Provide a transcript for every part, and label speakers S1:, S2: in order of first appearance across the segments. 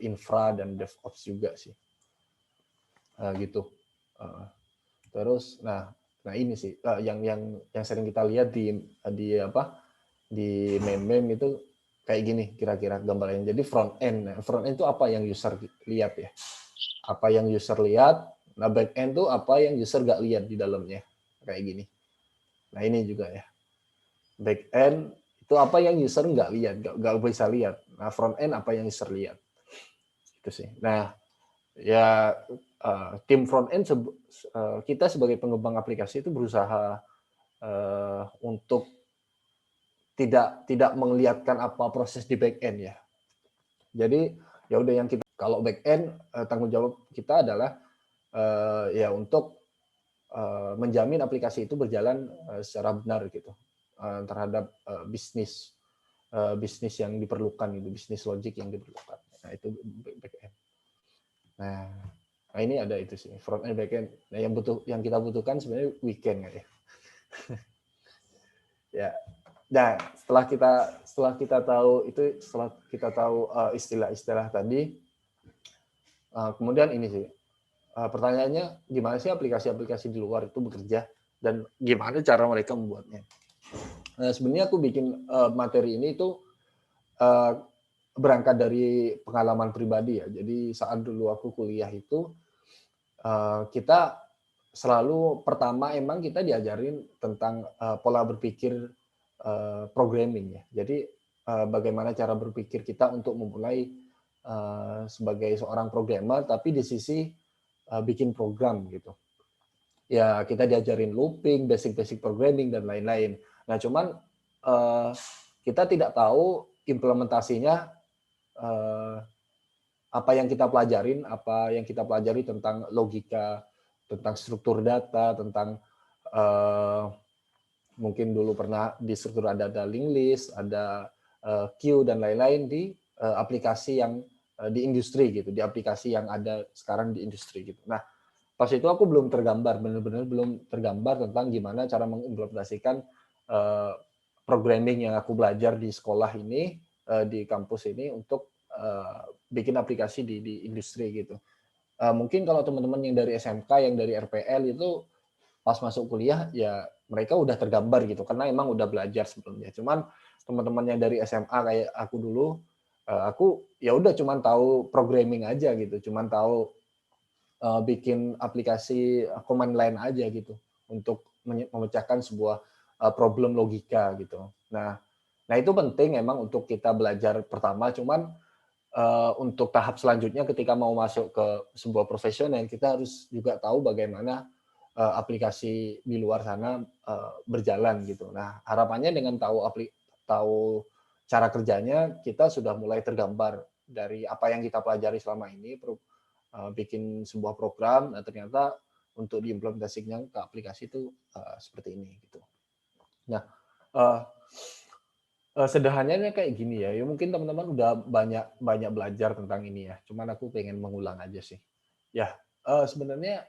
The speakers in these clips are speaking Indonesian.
S1: infra dan DevOps juga sih, gitu. Terus, nah ini sih yang sering kita lihat di meme itu kayak gini kira-kira gambarnya. Jadi front end itu apa yang user lihat ya, apa yang user lihat. Nah back end itu apa yang user nggak lihat di dalamnya, kayak gini. Nah ini juga ya, back end itu apa yang user nggak lihat, nggak bisa lihat. Nah front end apa yang user lihat, itu sih. Nah ya, tim front end kita sebagai pengembang aplikasi itu berusaha untuk tidak melihatkan apa proses di back end ya. Jadi ya udah, yang kita, kalau back end tanggung jawab kita adalah ya untuk menjamin aplikasi itu berjalan secara benar gitu, terhadap bisnis yang diperlukan, itu bisnis logik yang diperlukan. Nah itu back end. Nah ini ada itu sih, front end back end. Nah yang kita butuhkan sebenarnya weekend ya. Ya. Nah setelah kita tahu itu, setelah kita tahu istilah-istilah tadi, kemudian ini sih, pertanyaannya gimana sih aplikasi-aplikasi di luar itu bekerja dan gimana cara mereka membuatnya. Nah, sebenarnya aku bikin materi ini itu berangkat dari pengalaman pribadi ya. Jadi saat dulu aku kuliah itu, kita selalu pertama emang kita diajarin tentang pola berpikir programming ya. Jadi bagaimana cara berpikir kita untuk memulai sebagai seorang programmer, tapi di sisi bikin program gitu. Ya kita diajarin looping, basic programming dan lain-lain. Nah cuman kita tidak tahu implementasinya, apa yang kita pelajari tentang logika, tentang struktur data, tentang mungkin dulu pernah di struktur ada linked list, ada queue dan lain-lain di aplikasi yang di industri gitu, di aplikasi yang ada sekarang di industri gitu. Nah pas itu aku belum tergambar, benar-benar belum tergambar tentang gimana cara mengimplementasikan programming yang aku belajar di sekolah ini, di kampus ini untuk bikin aplikasi di industri gitu. Mungkin kalau teman-teman yang dari SMK, yang dari RPL itu pas masuk kuliah ya mereka udah tergambar gitu karena emang udah belajar sebelumnya. Cuman teman-teman yang dari SMA kayak aku dulu, aku ya udah cuman tahu programming aja gitu, cuman tahu bikin aplikasi command line aja gitu untuk memecahkan sebuah problem logika gitu. Nah itu penting emang untuk kita belajar pertama. Cuman untuk tahap selanjutnya ketika mau masuk ke sebuah profesional, kita harus juga tahu bagaimana aplikasi di luar sana berjalan gitu. Nah harapannya dengan tahu cara kerjanya, kita sudah mulai tergambar dari apa yang kita pelajari selama ini, bikin sebuah program, nah ternyata untuk diimplementasinya ke aplikasi itu seperti ini gitu. Nah, sederhananya kayak gini ya. Ya mungkin teman-teman udah banyak belajar tentang ini ya. Cuman aku pengen mengulang aja sih. Ya, sebenarnya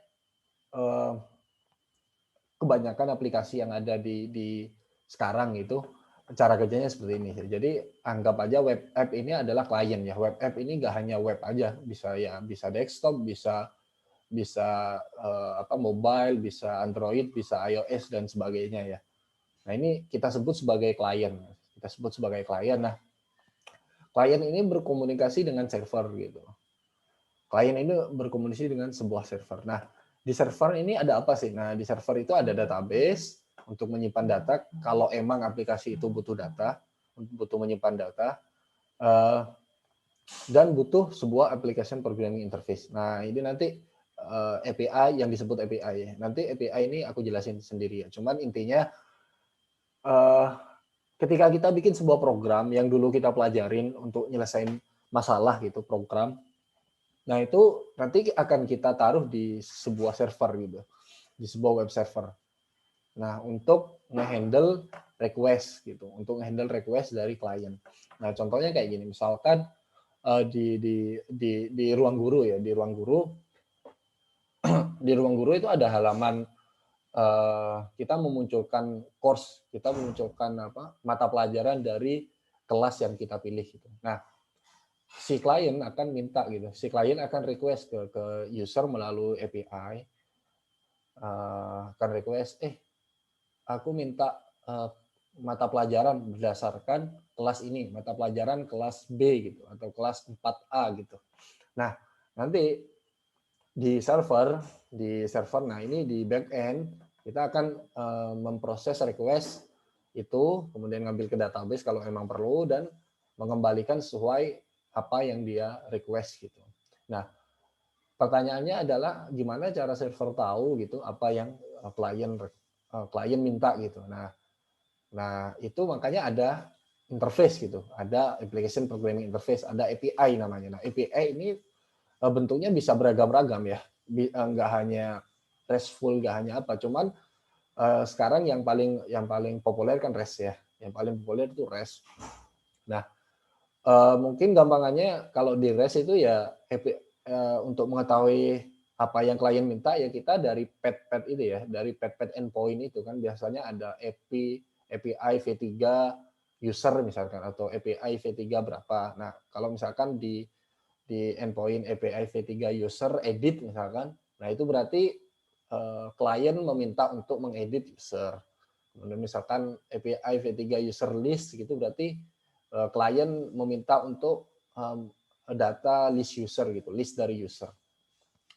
S1: kebanyakan aplikasi yang ada di sekarang itu cara kerjanya seperti ini. Jadi anggap aja web app ini adalah klien ya. Web app ini nggak hanya web aja, bisa desktop, bisa mobile, bisa Android, bisa iOS dan sebagainya ya. Nah ini kita sebut sebagai klien. Nah klien ini berkomunikasi dengan server gitu. Klien ini berkomunikasi dengan sebuah server. Nah di server ini ada apa sih? Nah di server itu ada database untuk menyimpan data. Kalau emang aplikasi itu butuh menyimpan data, dan butuh sebuah application programming interface. Nah ini nanti API yang disebut API. Nanti API ini aku jelasin sendiri ya. Cuman intinya ketika kita bikin sebuah program yang dulu kita pelajarin untuk nyelesain masalah gitu, program. Nah itu nanti akan kita taruh di sebuah server gitu, di sebuah web server. Nah untuk ngehandle request gitu, untuk ngehandle request dari klien. Nah contohnya kayak gini, misalkan di ruang guru ya, di ruang guru itu ada halaman, kita memunculkan course, kita memunculkan mata pelajaran dari kelas yang kita pilih gitu. Nah si klien akan minta gitu, si klien akan request ke user melalui API, akan request, aku minta mata pelajaran berdasarkan kelas ini, mata pelajaran kelas B gitu, atau kelas 4A gitu. Nah, nanti di server, nah ini di back end, kita akan memproses request itu, kemudian ngambil ke database kalau memang perlu, dan mengembalikan sesuai apa yang dia request gitu. Nah, pertanyaannya adalah gimana cara server tahu gitu apa yang klien minta gitu. Nah itu makanya ada interface gitu, ada application programming interface, ada API namanya. Nah API ini bentuknya bisa beragam-ragam ya, nggak hanya RESTful, nggak hanya apa, cuman sekarang yang paling populer kan REST ya, yang paling populer itu REST. Nah mungkin gampangannya kalau di REST itu ya untuk mengetahui apa yang klien minta ya kita dari pet itu ya, dari pet endpoint itu kan biasanya ada API V3 user misalkan, atau API V3 berapa. Nah kalau misalkan di endpoint API V3 user edit misalkan, nah itu berarti klien meminta untuk mengedit user. Kemudian misalkan API V3 user list gitu, berarti klien meminta untuk data list user gitu, list dari user.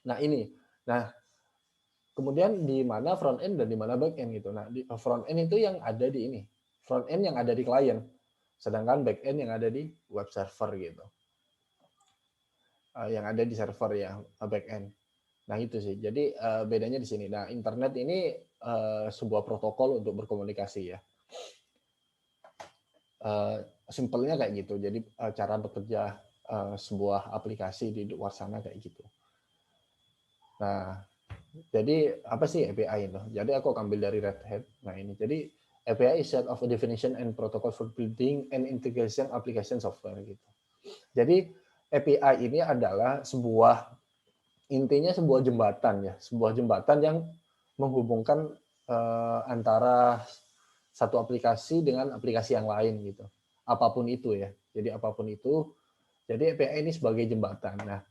S1: Nah ini, kemudian di mana front end dan di mana back end gitu. Nah di front end itu yang ada di ini, front end yang ada di klien, sedangkan back end yang ada di web server gitu, yang ada di server ya, back end. Nah itu sih, jadi bedanya di sini. Nah internet ini sebuah protokol untuk berkomunikasi ya. Simpelnya kayak gitu. Jadi cara bekerja sebuah aplikasi di luar sana kayak gitu. Nah, jadi apa sih API itu? Jadi aku ambil dari Red Hat. Nah ini, jadi API is set of a definition and protocol for building and integration application software gitu. Jadi API ini adalah intinya sebuah jembatan ya, sebuah jembatan yang menghubungkan antara satu aplikasi dengan aplikasi yang lain gitu. Apapun itu ya. Jadi apapun itu, jadi API ini sebagai jembatan. Nah,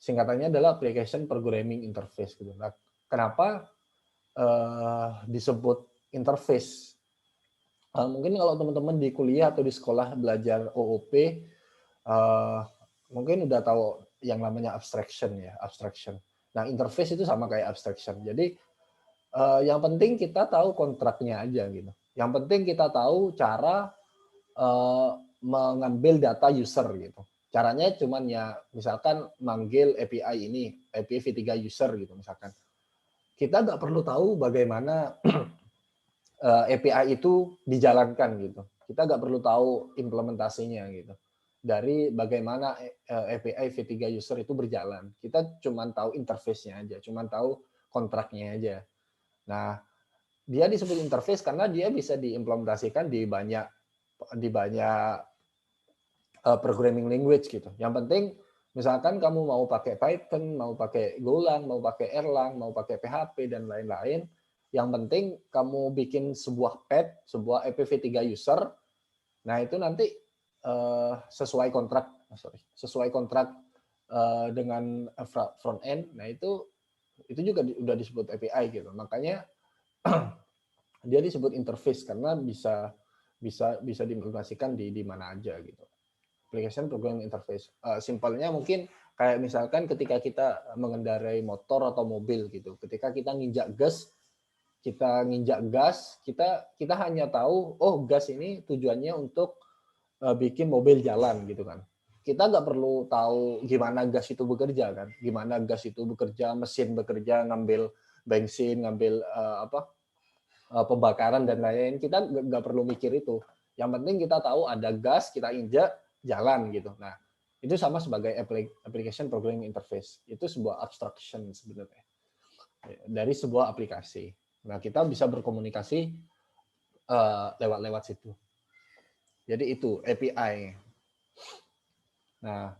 S1: singkatannya adalah Application Programming Interface gitu. Nah, kenapa disebut interface? Mungkin kalau teman-teman di kuliah atau di sekolah belajar OOP, mungkin udah tahu yang namanya abstraction ya, abstraction. Nah, interface itu sama kayak abstraction. Jadi yang penting kita tahu kontraknya aja gitu. Yang penting kita tahu cara mengambil data user gitu. Caranya cuman ya misalkan manggil API ini, API V3 user gitu misalkan. Kita nggak perlu tahu bagaimana API itu dijalankan gitu. Kita nggak perlu tahu implementasinya gitu. Dari bagaimana API V3 user itu berjalan. Kita cuman tahu interface-nya aja, cuman tahu kontraknya aja. Nah, dia disebut interface karena dia bisa diimplementasikan di banyak programming language gitu. Yang penting misalkan kamu mau pakai Python, mau pakai Golang, mau pakai Erlang, mau pakai PHP dan lain-lain, yang penting kamu bikin sebuah sebuah APV3 user. Nah, itu nanti sesuai kontrak dengan front end. Nah, itu juga udah disebut API gitu. Makanya dia disebut interface karena bisa diimplementasikan di mana aja gitu. Application Programming Interface. Simpelnya mungkin kayak misalkan ketika kita mengendarai motor atau mobil gitu. Ketika kita nginjak gas, kita hanya tahu, oh gas ini tujuannya untuk bikin mobil jalan gitu kan. Kita nggak perlu tahu gimana gas itu bekerja kan. Gimana gas itu bekerja, mesin bekerja, ngambil bensin, ngambil pembakaran dan lain-lain. Kita nggak perlu mikir itu. Yang penting kita tahu ada gas, kita injak, jalan gitu. Nah, itu sama sebagai application programming interface. Itu sebuah abstraction sebenarnya dari sebuah aplikasi. Nah, kita bisa berkomunikasi lewat situ. Jadi itu API. Nah,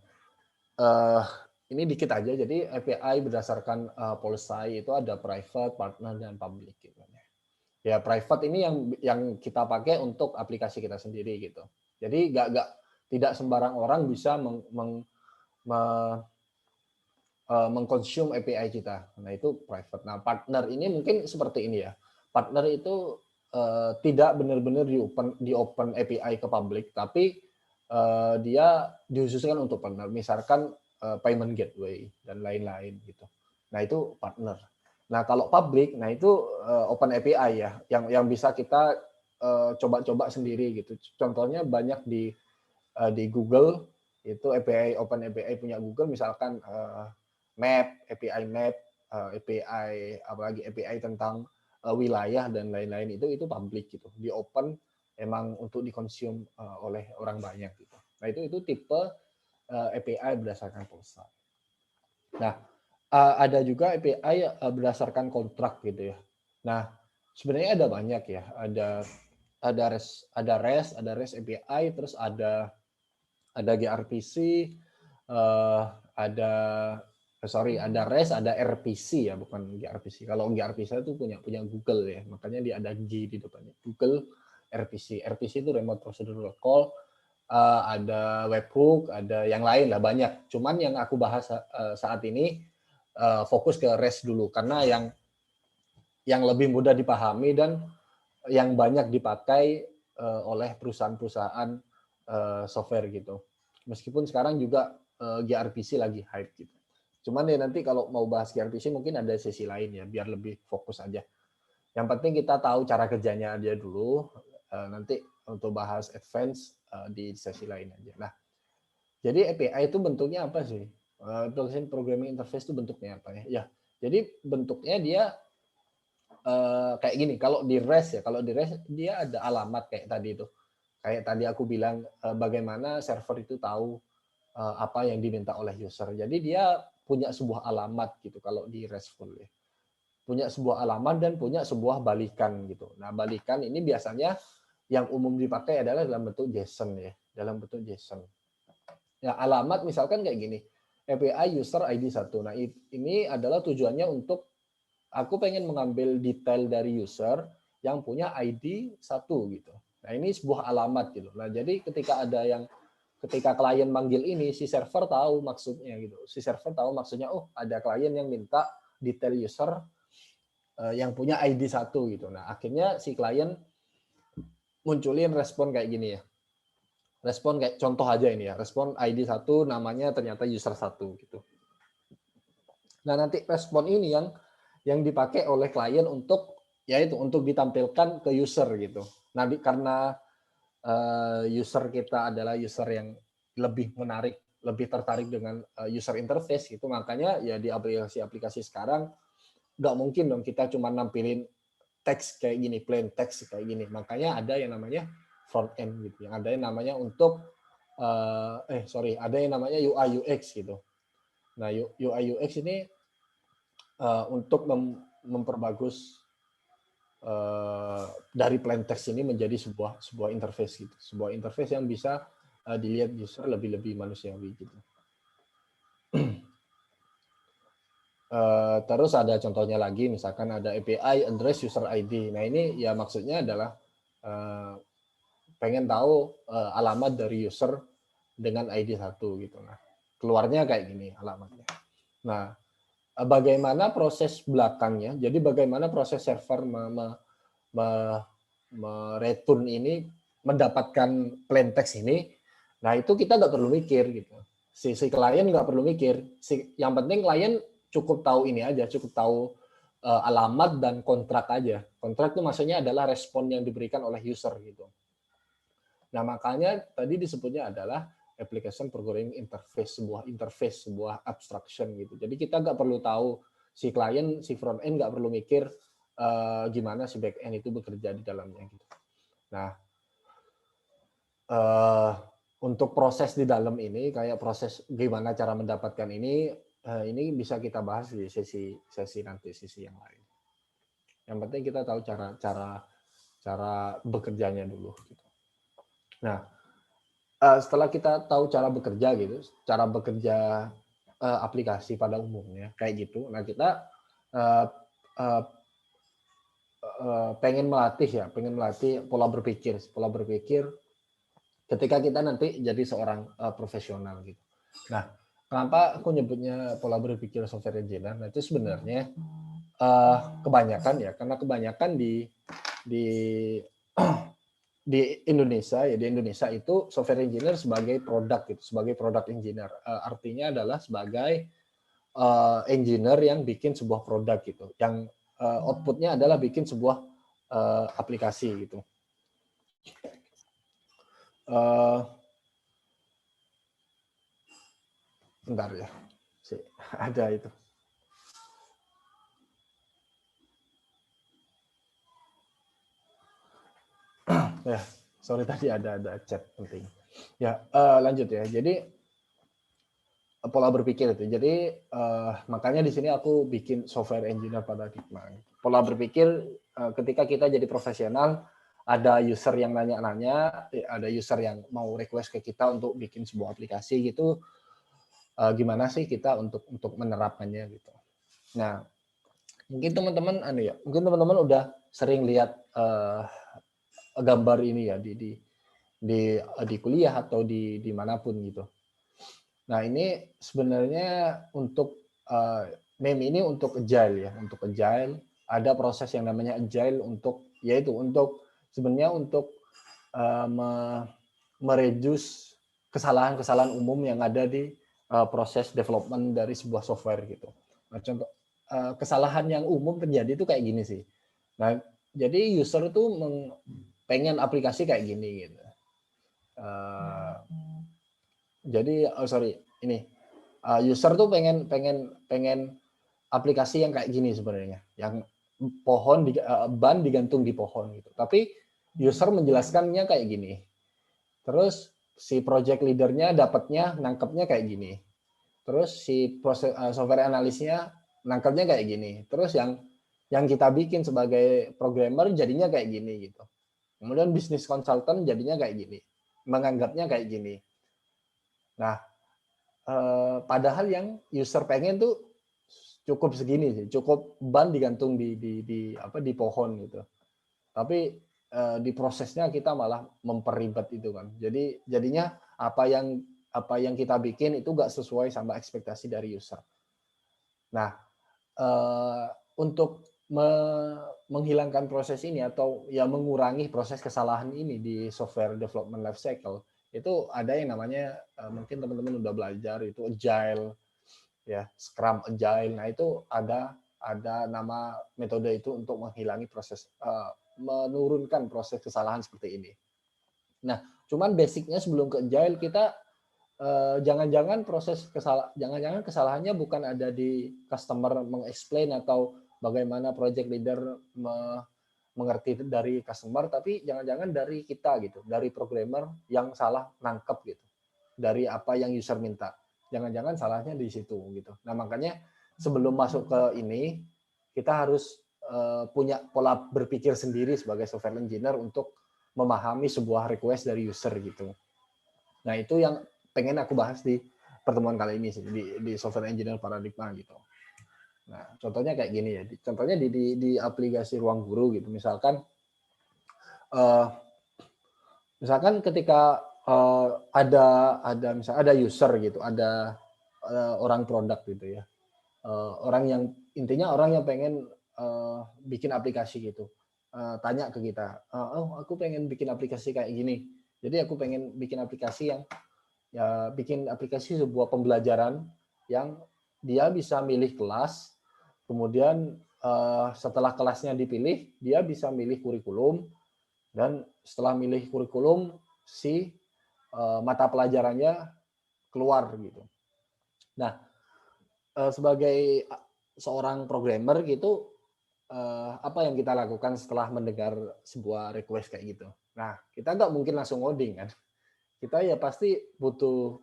S1: ini dikit aja. Jadi API berdasarkan policy itu ada private, partner, dan public. Gitu. Ya private ini yang kita pakai untuk aplikasi kita sendiri gitu. Jadi nggak tidak sembarang orang bisa mengkonsum API kita. Nah, itu private. Nah, partner ini mungkin seperti ini ya. Partner itu tidak benar-benar di open API ke publik, tapi dia dikhususkan untuk partner. Misalkan payment gateway dan lain-lain gitu. Nah, itu partner. Nah, kalau publik, nah itu open API ya, yang bisa kita coba-coba sendiri gitu. Contohnya banyak di Google itu API open API punya Google, misalkan API Map, API apalagi API tentang wilayah dan lain-lain, itu publik gitu, di open emang untuk dikonsum oleh orang banyak gitu. Nah, itu tipe API berdasarkan pulsa. Nah, ada juga API berdasarkan kontrak gitu ya. Nah, sebenarnya ada banyak ya, ada REST API, terus ada gRPC, ada REST, ada RPC ya, bukan gRPC. Kalau gRPC itu punya Google ya, makanya dia ada G di depannya. Google RPC. RPC itu Remote Procedure Call, ada webhook, ada yang lain lah, banyak. Cuman yang aku bahas saat ini fokus ke REST dulu, karena yang lebih mudah dipahami dan yang banyak dipakai oleh perusahaan-perusahaan software gitu. Meskipun sekarang juga gRPC lagi hype gitu. Cuman ya nanti kalau mau bahas gRPC mungkin ada sesi lain ya, biar lebih fokus aja. Yang penting kita tahu cara kerjanya aja dulu, nanti untuk bahas advance di sesi lain aja. Nah, jadi API itu bentuknya apa sih? Application Programming Interface itu bentuknya apa ya? Ya, jadi bentuknya dia kayak gini. Kalau di REST dia ada alamat kayak tadi itu. Kayak tadi aku bilang bagaimana server itu tahu apa yang diminta oleh user. Jadi dia punya sebuah alamat gitu kalau di RESTful ya. Punya sebuah alamat dan punya sebuah balikan gitu. Nah, balikan ini biasanya yang umum dipakai adalah dalam bentuk JSON ya, dalam bentuk JSON. Ya, alamat misalkan kayak gini. API user ID 1. Nah, ini adalah tujuannya untuk aku pengen mengambil detail dari user yang punya ID 1 gitu. Nah, ini sebuah alamat gitu. Nah, jadi ketika klien manggil ini, si server tahu maksudnya gitu. Si server tahu maksudnya, oh ada klien yang minta detail user yang punya ID 1 gitu. Nah, akhirnya si klien munculin respon kayak gini ya. Respon kayak contoh aja ini ya. Respon ID 1 namanya ternyata user 1 gitu. Nah, nanti respon ini yang dipakai oleh klien untuk yaitu untuk ditampilkan ke user gitu. Nah, karena user kita adalah user yang lebih menarik, lebih tertarik dengan user interface gitu, makanya ya di aplikasi-aplikasi sekarang nggak mungkin dong kita cuma nampilin teks kayak gini, plain text kayak gini. Makanya ada yang namanya front end gitu, yang ada yang namanya untuk ada yang namanya UI UX gitu. Nah, UI UX ini untuk memperbagus dari plain text ini menjadi sebuah interface gitu, sebuah interface yang bisa dilihat user lebih manusiawi gitu. Terus ada contohnya lagi, misalkan ada API address user ID. Nah, ini ya maksudnya adalah pengen tahu alamat dari user dengan ID 1 gitu. Nah, keluarnya kayak gini alamatnya. Nah, bagaimana proses belakangnya? Jadi bagaimana proses server mereturn ini, mendapatkan plain text ini? Nah, itu kita nggak perlu mikir gitu. Si klien nggak perlu mikir. Yang penting klien cukup tahu ini aja, cukup tahu alamat dan kontrak aja. Kontrak itu maksudnya adalah respon yang diberikan oleh user gitu. Nah, makanya tadi disebutnya adalah application programming interface, sebuah abstraction gitu. Jadi kita nggak perlu tahu si klien, si front end nggak perlu mikir gimana si back end itu bekerja di dalamnya gitu. Nah, untuk proses di dalam ini, kayak proses gimana cara mendapatkan ini bisa kita bahas di sesi yang lain. Yang penting kita tahu cara bekerjanya dulu. Gitu. Nah, setelah kita tahu cara bekerja aplikasi pada umumnya kayak gitu. Nah, kita pengen melatih pola berpikir ketika kita nanti jadi seorang profesional gitu. Nah, kenapa aku nyebutnya pola berpikir software engineer? Nah, itu sebenarnya kebanyakan ya, karena kebanyakan di di Indonesia ya, di Indonesia itu software engineer sebagai produk gitu, sebagai product engineer. Artinya adalah sebagai engineer yang bikin sebuah produk gitu, yang outputnya adalah bikin sebuah aplikasi gitu. Bentar ya, ada itu. Ya, sorry tadi ada chat penting. Ya, lanjut ya. Jadi pola berpikir itu. Jadi makanya di sini aku bikin software engineer paradigma. Pola berpikir ketika kita jadi profesional, ada user yang nanya-nanya, ada user yang mau request ke kita untuk bikin sebuah aplikasi gitu. Gimana sih kita untuk menerapkannya gitu. Nah, mungkin teman-teman udah sering lihat gambar ini ya di kuliah atau di manapun gitu. Nah, ini sebenarnya untuk meme ini untuk agile ya, untuk agile ada proses yang namanya agile untuk sebenarnya untuk mereduce kesalahan-kesalahan umum yang ada di proses development dari sebuah software gitu. Nah, contoh kesalahan yang umum terjadi itu kayak gini sih. Nah, jadi user itu pengen aplikasi kayak gini gitu. Jadi ini user tuh pengen aplikasi yang kayak gini sebenarnya, yang ban digantung di pohon gitu. Tapi user menjelaskannya kayak gini. Terus si project leadernya dapatnya nangkepnya kayak gini. Terus si software analisnya nangkepnya kayak gini. Terus yang kita bikin sebagai programmer jadinya kayak gini gitu. Kemudian bisnis consultant jadinya kayak gini, menganggapnya kayak gini. Nah, padahal yang user pengen tuh cukup segini sih, cukup ban digantung di pohon gitu. Tapi di prosesnya kita malah memperribet itu kan. Jadinya apa yang kita bikin itu nggak sesuai sama ekspektasi dari user. Nah, untuk menghilangkan proses ini atau ya mengurangi proses kesalahan ini di software development life cycle, itu ada yang namanya mungkin teman-teman udah belajar itu agile ya, Scrum Agile. Nah, itu ada nama metode itu untuk menghilangi proses menurunkan proses kesalahan seperti ini. Nah, cuman basicnya sebelum ke Agile kita jangan-jangan jangan-jangan kesalahannya bukan ada di customer mengexplain atau bagaimana project leader mengerti dari customer, tapi jangan-jangan dari kita gitu, dari programmer yang salah nangkep gitu, dari apa yang user minta. Jangan-jangan salahnya di situ gitu. Nah, makanya sebelum masuk ke ini kita harus punya pola berpikir sendiri sebagai software engineer untuk memahami sebuah request dari user gitu. Nah, itu yang pengen aku bahas di pertemuan kali ini sih, di software engineer paradigma gitu. Nah, contohnya kayak gini ya. Contohnya di aplikasi Ruang Guru gitu. Misalkan ketika misalnya ada user gitu, ada orang produk gitu ya. Orang yang pengen bikin aplikasi gitu. Tanya ke kita, "Oh, aku pengen bikin aplikasi kayak gini." Jadi aku pengen bikin aplikasi sebuah pembelajaran yang dia bisa milih kelas, kemudian setelah kelasnya dipilih, dia bisa milih kurikulum, dan setelah milih kurikulum, si mata pelajarannya keluar gitu. Nah, sebagai seorang programmer gitu, apa yang kita lakukan setelah mendengar sebuah request kayak gitu? Nah, kita nggak mungkin langsung ngoding kan. Kita ya pasti butuh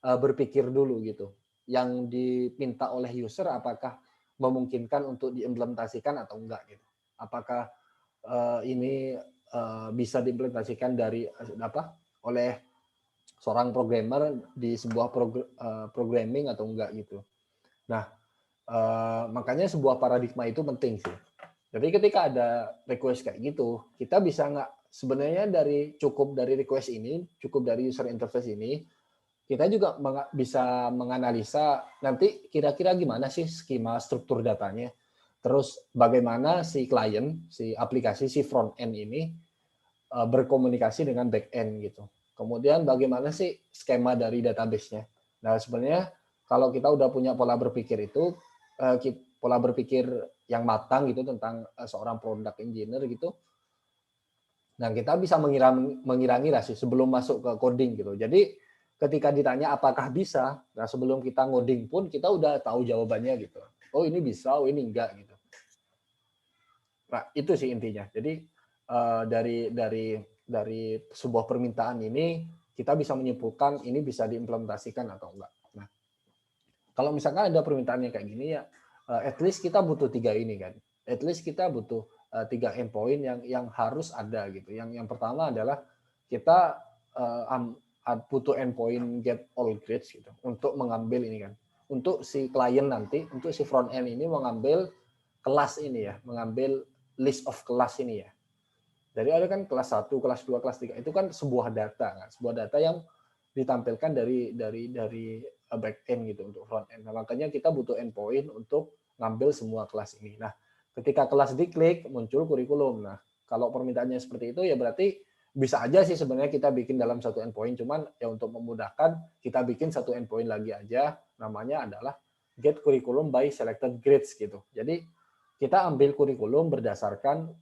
S1: berpikir dulu gitu. Yang diminta oleh user apakah memungkinkan untuk diimplementasikan atau enggak gitu. Apakah ini bisa diimplementasikan oleh seorang programmer di sebuah programming atau enggak gitu. Nah, makanya sebuah paradigma itu penting sih. Jadi ketika ada request kayak gitu, kita bisa nggak sebenarnya cukup dari request ini, cukup dari user interface ini, kita juga bisa menganalisa nanti kira-kira gimana sih skema struktur datanya. Terus bagaimana si klien, si aplikasi, si front end ini berkomunikasi dengan back end gitu. Kemudian bagaimana sih skema dari database-nya. Nah, sebenarnya kalau kita udah punya pola berpikir itu, pola berpikir yang matang gitu tentang seorang product engineer gitu, nah kita bisa mengira-ngira sih sebelum masuk ke coding gitu. Jadi ketika ditanya apakah bisa, nah sebelum kita ngoding pun kita udah tahu jawabannya gitu. Oh ini bisa, oh ini enggak gitu. Nah itu sih intinya. Jadi dari sebuah permintaan ini kita bisa menyimpulkan ini bisa diimplementasikan atau enggak. Nah kalau misalkan ada permintaan yang kayak gini ya, at least kita butuh 3 ini kan. At least kita butuh 3 endpoint yang harus ada gitu. Yang pertama adalah kita butuh endpoint get all grades gitu untuk mengambil ini kan. Untuk si klien nanti, untuk si front end ini mengambil kelas ini ya, mengambil list of kelas ini ya. Jadi ada kan kelas 1, kelas 2, kelas 3 itu kan sebuah data kan, sebuah data yang ditampilkan dari back end gitu untuk front end. Nah, makanya kita butuh endpoint untuk ngambil semua kelas ini. Nah, ketika kelas diklik muncul kurikulum. Nah, kalau permintaannya seperti itu ya berarti bisa aja sih sebenarnya kita bikin dalam satu endpoint, cuman ya untuk memudahkan kita bikin satu endpoint lagi aja, namanya adalah get curriculum by selected grades gitu. Jadi kita ambil kurikulum berdasarkan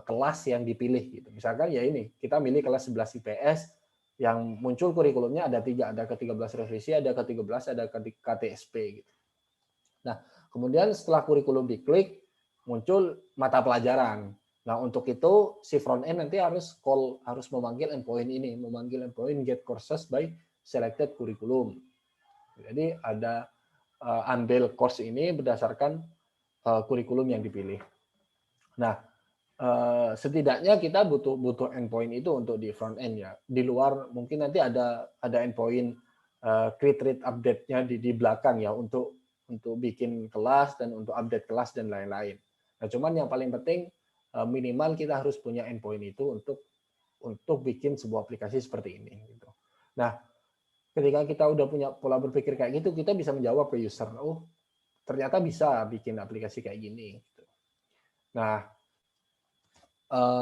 S1: kelas yang dipilih gitu. Misalkan ya ini, kita milih kelas 11 IPS yang muncul kurikulumnya ada 3, ada ke-13 revisi, ada ke-13, ada KTSP gitu. Nah, kemudian setelah kurikulum diklik muncul mata pelajaran. Nah, untuk itu si front end nanti harus memanggil endpoint ini, memanggil endpoint get courses by selected curriculum. Jadi ada ambil course ini berdasarkan kurikulum yang dipilih. Nah, setidaknya kita butuh endpoint itu untuk di front end ya. Di luar mungkin nanti ada endpoint create read update-nya di belakang ya untuk bikin kelas dan untuk update kelas dan lain-lain. Nah, cuman yang paling penting minimal kita harus punya endpoint itu untuk bikin sebuah aplikasi seperti ini gitu. Nah, ketika kita udah punya pola berpikir kayak gitu, kita bisa menjawab ke user, oh ternyata bisa bikin aplikasi kayak gini. Gitu. Nah,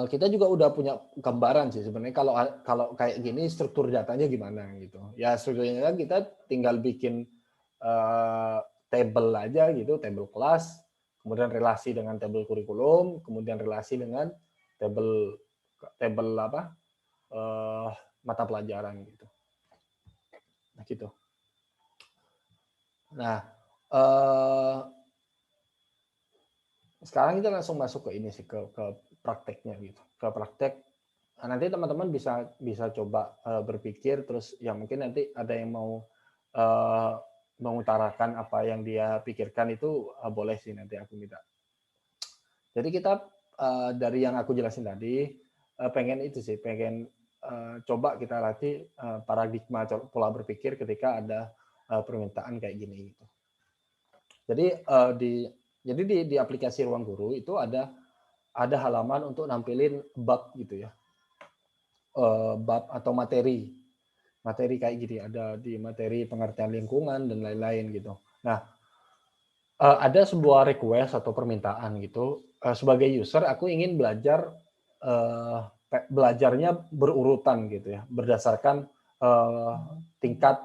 S1: kita juga udah punya gambaran sih sebenarnya kalau kayak gini struktur datanya gimana gitu. Ya strukturnya kita tinggal bikin table aja gitu, table kelas, kemudian relasi dengan table kurikulum, kemudian relasi dengan table apa mata pelajaran gitu. Nah gitu. Nah sekarang kita langsung masuk ke ini sih ke prakteknya gitu, ke praktek. Nanti teman-teman bisa coba berpikir terus ya mungkin nanti ada yang mau mengutarakan apa yang dia pikirkan itu boleh sih nanti aku minta. Jadi kita dari yang aku jelasin tadi pengen itu sih, pengen coba kita latih paradigma pola berpikir ketika ada permintaan kayak gini gitu. Jadi di aplikasi Ruang Guru itu ada halaman untuk nampilin bab gitu ya, bab atau materi kayak gini, ada di materi pengertian lingkungan dan lain-lain gitu. Nah, ada sebuah request atau permintaan gitu, sebagai user aku ingin belajarnya berurutan gitu ya, berdasarkan tingkat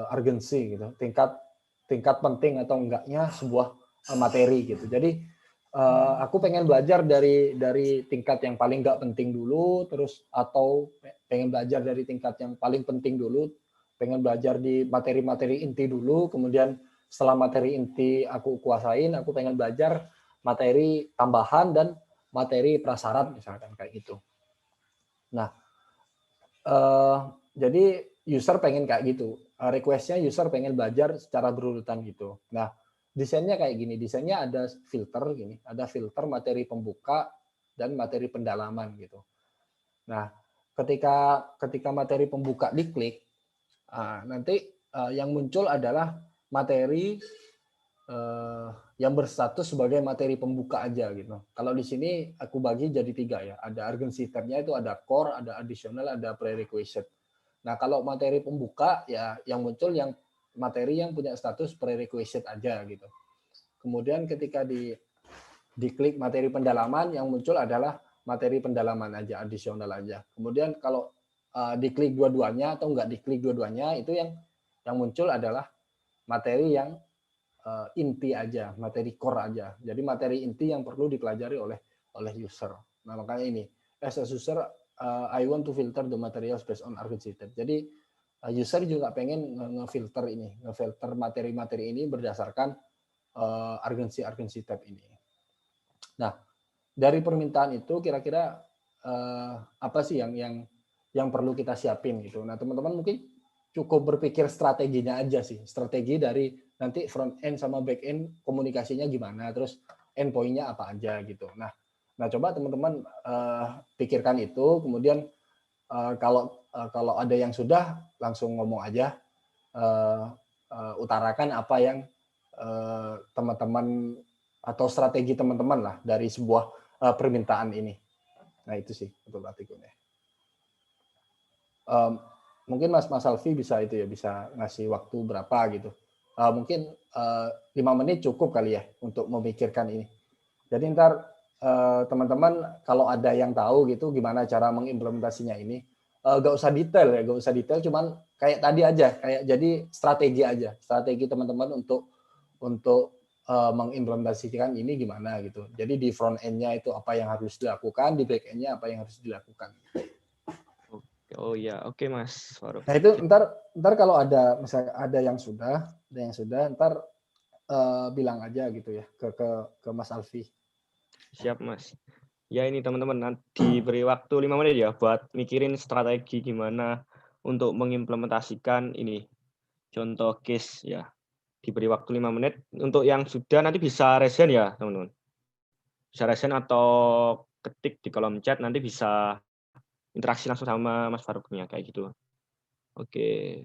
S1: urgensi gitu, tingkat penting atau enggaknya sebuah materi gitu. Jadi aku pengen belajar dari tingkat yang paling enggak penting dulu, terus atau pengen belajar dari tingkat yang paling penting dulu, pengen belajar di materi-materi inti dulu, kemudian setelah materi inti aku kuasain, aku pengen belajar materi tambahan dan materi prasyarat misalkan kayak gitu. Nah, jadi user pengen kayak gitu, request-nya user pengen belajar secara berurutan gitu. Nah, desainnya kayak gini, desainnya ada filter gini, ada filter materi pembuka dan materi pendalaman gitu. Nah, ketika materi pembuka diklik, nanti yang muncul adalah materi yang berstatus sebagai materi pembuka aja gitu. Kalau di sini aku bagi jadi 3 ya. Ada urgency tab-nya itu ada core, ada additional, ada prerequisite. Nah, kalau materi pembuka ya yang muncul yang materi yang punya status prerequisite aja gitu. Kemudian ketika diklik materi pendalaman yang muncul adalah materi pendalaman aja, additional aja. Kemudian kalau diklik dua-duanya atau enggak diklik dua-duanya itu yang muncul adalah materi yang inti aja, materi core aja. Jadi materi inti yang perlu dipelajari oleh user. Nah, makanya ini as a user I want to filter the materials based on urgency tab. Jadi user juga pengen ngefilter ini, ngefilter materi-materi ini berdasarkan urgency tab ini. Nah, dari permintaan itu kira-kira apa sih yang perlu kita siapin gitu. Nah, teman-teman mungkin cukup berpikir strateginya aja sih. Strategi dari nanti front end sama back end komunikasinya gimana, terus endpoint-nya apa aja gitu. Nah coba teman-teman pikirkan itu, kemudian kalau ada yang sudah langsung ngomong aja, utarakan apa yang teman-teman atau strategi teman-teman lah dari sebuah permintaan ini. Nah itu sih untuk artikelnya. Mungkin Mas Alfi bisa itu ya, bisa ngasih waktu berapa gitu. Mungkin 5 menit cukup kali ya untuk memikirkan ini. Jadi ntar teman-teman kalau ada yang tahu gitu gimana cara mengimplementasinya ini, gak usah detail ya, gak usah detail, cuman kayak tadi aja, kayak jadi strategi aja, strategi teman-teman untuk mengimplementasikan ini gimana gitu. Jadi di front end-nya itu apa yang harus dilakukan, di back end-nya apa yang harus dilakukan.
S2: Oh ya, oke Mas Farouk.
S1: Nah itu ntar kalau ada misalnya ada yang sudah, ntar bilang aja gitu ya ke Mas Alfi.
S2: Siap Mas. Ya ini teman-teman nanti diberi waktu 5 menit ya buat mikirin strategi gimana untuk mengimplementasikan ini contoh case ya. Diberi waktu 5 menit. Untuk yang sudah nanti bisa resen ya teman-teman. Bisa resen atau ketik di kolom chat, nanti bisa interaksi langsung sama Mas Farouknya kayak gitu. Oke.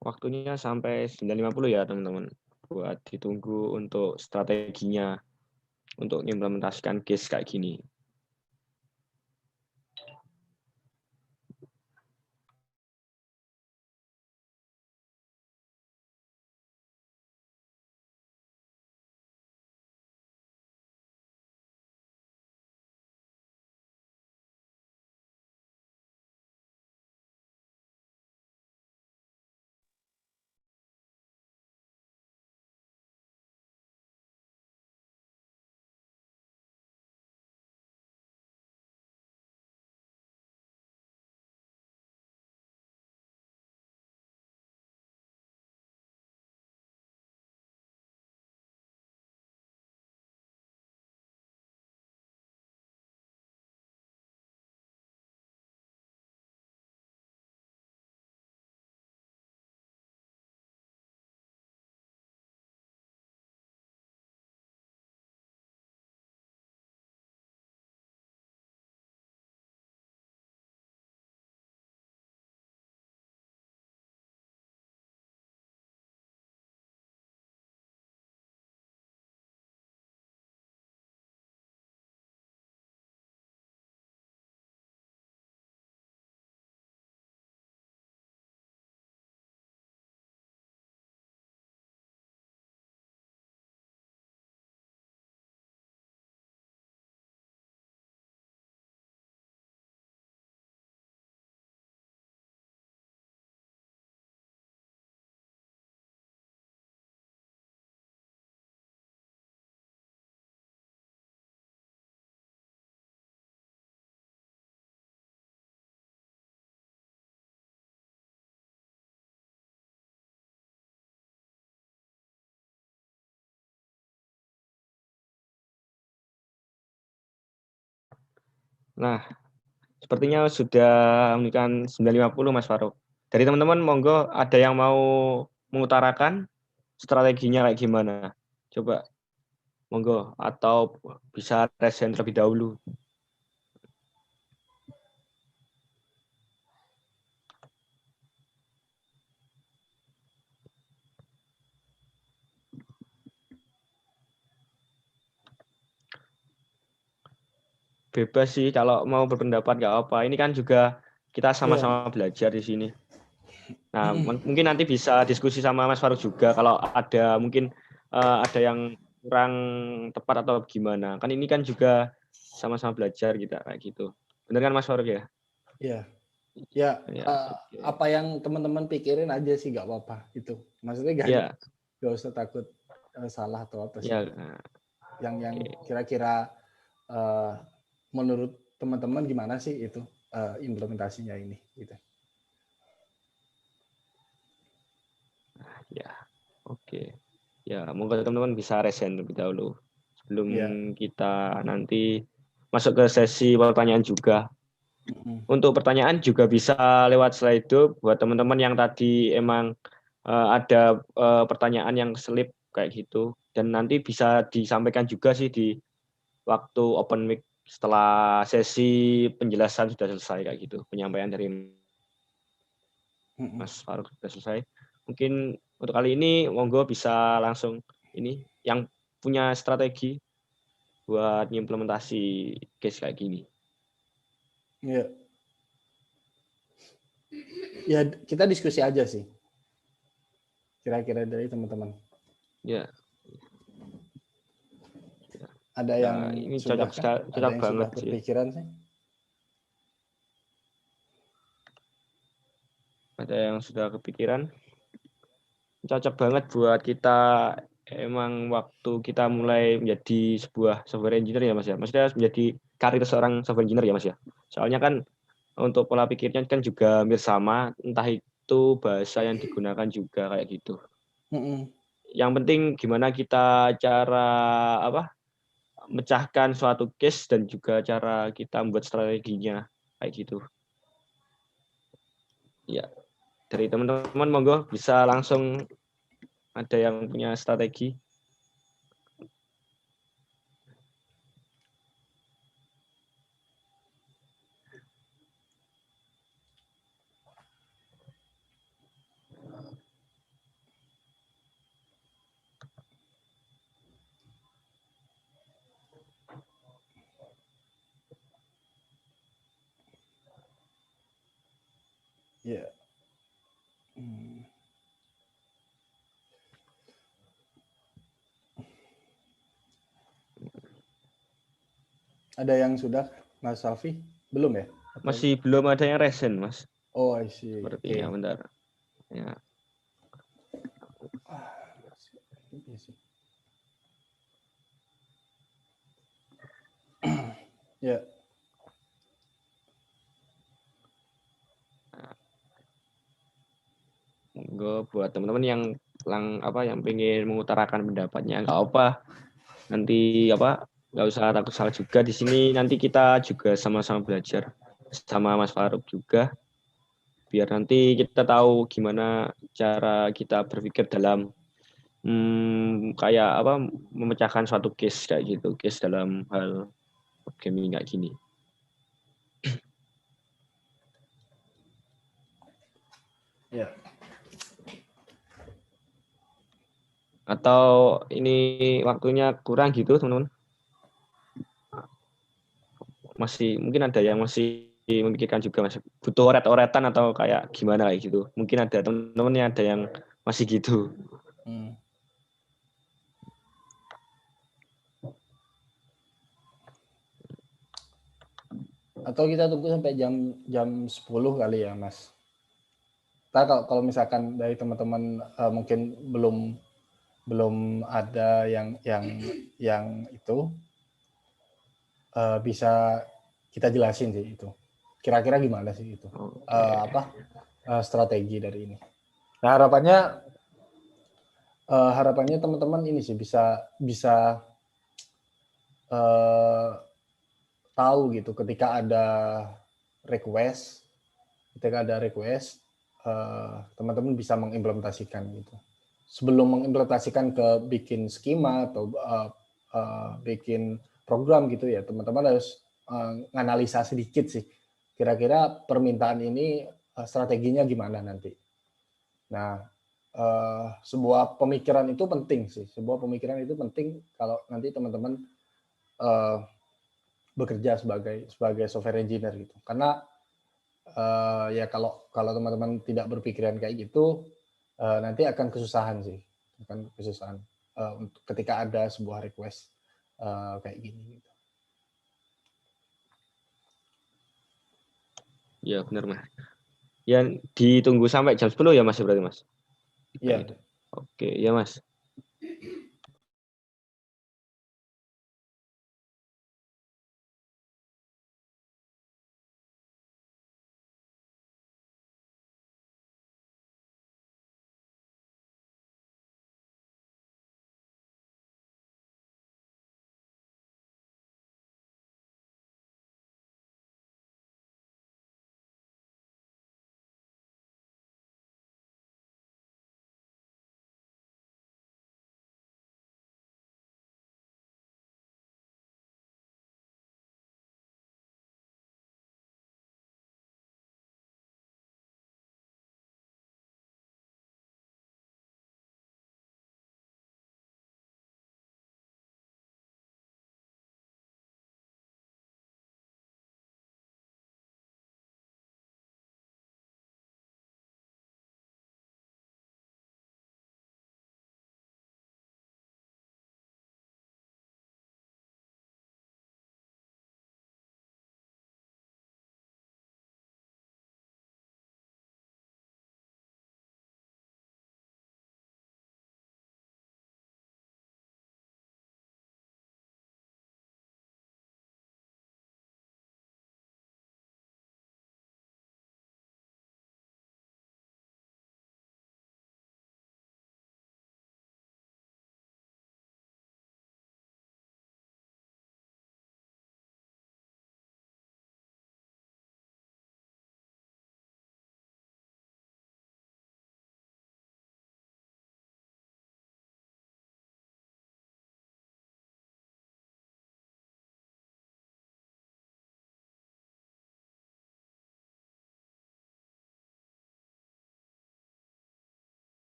S2: Waktunya sampai 9.50 ya teman-teman. Buat ditunggu untuk strateginya untuk mengimplementasikan case kayak gini. Nah, sepertinya sudah menunjukkan 9.50 Mas Faruk. Dari teman-teman monggo ada yang mau mengutarakan strateginya kayak gimana? Coba monggo atau bisa resen terlebih dahulu. Bebas sih kalau mau berpendapat nggak apa. Ini kan juga kita
S1: Iya.
S2: sama-sama belajar di sini. Nah, mungkin nanti bisa diskusi sama Mas Faruk juga kalau ada mungkin ada yang kurang tepat atau gimana. Kan ini kan juga sama-sama belajar kita kayak gitu. Benar kan Mas Faruk ya?
S1: Iya. Ya,
S2: Ya, oke.
S1: apa yang teman-teman pikirin aja sih nggak apa-apa gitu. Maksudnya
S2: Ya,
S1: nggak usah takut salah atau apa sih.
S2: ya,
S1: Yang
S2: oke.
S1: kira-kira eh, menurut teman-teman gimana sih itu implementasinya ini gitu.
S2: Ya, oke. Ya, monggo teman-teman bisa resen lebih dahulu sebelum
S1: Iya.
S2: kita nanti masuk ke sesi pertanyaan juga. Untuk pertanyaan juga bisa lewat Slido buat teman-teman yang tadi emang ada pertanyaan yang selip kayak gitu, dan nanti bisa disampaikan juga sih di waktu open mic setelah sesi penjelasan sudah selesai kayak gitu, penyampaian dari Mas Faruk sudah selesai. Mungkin untuk kali ini monggo bisa langsung ini yang punya strategi buat implementasi case kayak gini.
S1: Iya. Ya, kita diskusi aja sih. Kira-kira dari teman-teman.
S2: Ya.
S1: Ada
S2: Ya,
S1: yang
S2: ini
S1: sudah
S2: cocok banget
S1: sudah
S2: sih.
S1: berpikiran sih?
S2: Ada yang sudah kepikiran? Cocok banget buat kita emang waktu kita mulai menjadi sebuah software engineer ya Mas ya. Maksudnya menjadi karir seorang software engineer ya Mas ya. Soalnya kan untuk pola pikirnya kan juga hampir sama, entah itu bahasa yang digunakan juga kayak gitu. Yang penting gimana kita cara mecahkan suatu case dan juga cara kita membuat strateginya kayak gitu. Ya, dari teman-teman monggo bisa langsung ada yang punya strategi.
S1: Ya. Ada yang sudah, Mas Salvi? Belum ya?
S2: Masih belum ada yang resen, Mas.
S1: Oh, I see.
S2: Sepertinya,
S1: Oke.
S2: bentar. Ya.
S1: Ya.
S2: Monggo buat teman-teman yang yang pengen mengutarakan pendapatnya nggak apa. Nanti nggak usah takut salah juga di sini. Nanti kita juga sama-sama belajar sama Mas Faruk juga. Biar nanti kita tahu gimana cara kita berpikir dalam memecahkan suatu case kayak gitu, case dalam hal gaming kayak gini.
S1: Ya.
S2: Atau ini waktunya kurang gitu, teman-teman? Mungkin ada yang masih memikirkan juga, masih butuh oret-oretan atau kayak gimana kayak gitu. Mungkin ada teman-teman yang ada yang masih gitu.
S1: Atau kita tunggu sampai jam 10 kali ya, Mas. Kalau misalkan dari teman-teman mungkin belum ada yang itu bisa kita jelasin sih itu. Kira-kira gimana sih itu? Strategi dari ini. Nah, harapannya teman-teman ini sih bisa tahu gitu ketika ada request, teman-teman bisa mengimplementasikan gitu. Sebelum mengimplementasikan ke bikin skema atau bikin program gitu ya, teman-teman harus nganalisa sedikit sih. Kira-kira permintaan ini strateginya gimana nanti. Nah, sebuah pemikiran itu penting sih. Sebuah pemikiran itu penting kalau nanti teman-teman bekerja sebagai software engineer gitu. Karena ya kalau teman-teman tidak berpikiran kayak gitu, nanti akan kesusahan sih, untuk ketika ada sebuah request kayak gini. Gitu.
S2: Ya benar Mas. Ya ditunggu sampai jam 10 ya Mas berarti Mas.
S1: Iya.
S2: Oke ya Mas.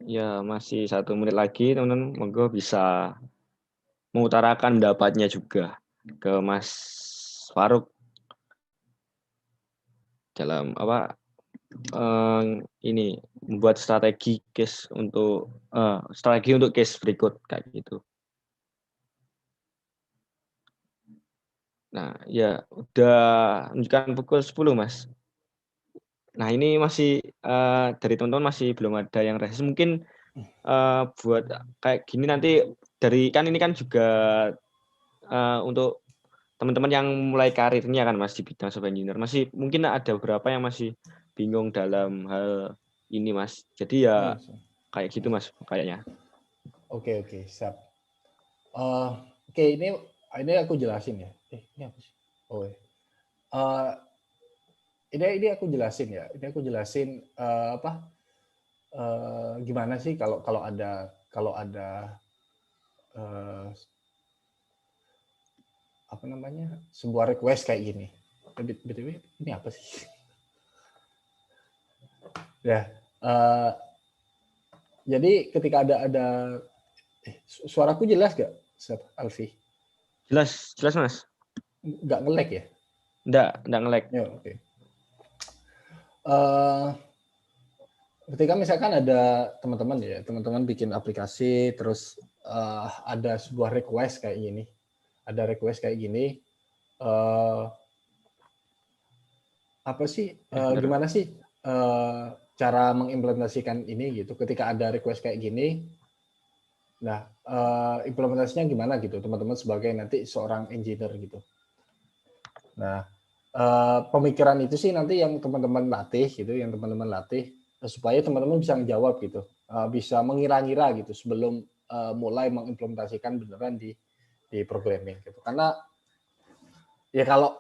S2: Ya masih 1 menit lagi teman-teman, monggo bisa mengutarakan pendapatnya juga ke Mas Faruk dalam ini membuat strategi case untuk case berikut kayak gitu. Nah, ya udah menunjukkan pukul 10, Mas. Nah, ini masih dari teman-teman masih belum ada yang reses. Mungkin buat kayak gini nanti ini kan juga untuk teman-teman yang mulai karirnya kan Mas di bidang software engineer. Masih mungkin ada beberapa yang masih bingung dalam hal ini, Mas. Jadi ya kayak gitu, Mas, kayaknya.
S1: Oke, siap. Oke, ini aku jelasin ya. Ini apa sih? Oh, ini aku jelasin ya. Ini aku jelasin gimana sih kalau ada apa namanya, sebuah request kayak gini. BTW ini apa sih? Ya, jadi ketika ada suaraku jelas gak, Alfi?
S2: Jelas Mas.
S1: Nggak nge-lag ya?
S2: Nggak nge-lag.
S1: Ya, oke. Ketika misalkan ada teman-teman bikin aplikasi, terus ada sebuah request kayak gini, apa sih, gimana sih cara mengimplementasikan ini gitu? Ketika ada request kayak gini, nah implementasinya gimana gitu, teman-teman sebagai nanti seorang engineer gitu. Nah, pemikiran itu sih nanti yang teman-teman latih supaya teman-teman bisa menjawab gitu, bisa mengira-ngira gitu sebelum mulai mengimplementasikan beneran di programming gitu. Karena ya kalau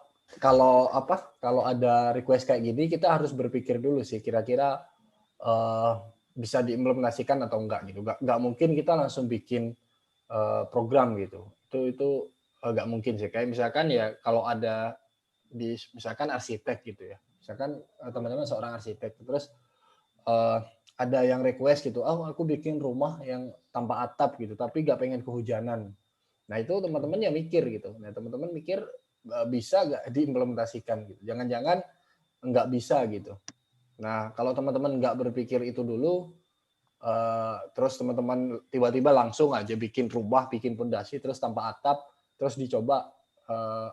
S1: ada request kayak gini, kita harus berpikir dulu sih kira-kira bisa diimplementasikan atau enggak gitu. Enggak mungkin kita langsung bikin program gitu. Itu nggak mungkin sih. Kayak misalkan ya kalau ada misalkan arsitek gitu ya. Misalkan teman-teman seorang arsitek, terus ada yang request gitu, aku bikin rumah yang tanpa atap gitu, tapi nggak pengen kehujanan. Nah itu teman-teman ya mikir gitu. Nah teman-teman mikir bisa nggak diimplementasikan gitu. Jangan-jangan nggak bisa gitu. Nah kalau teman-teman nggak berpikir itu dulu, terus teman-teman tiba-tiba langsung aja bikin rumah, bikin pondasi, terus tanpa atap, terus dicoba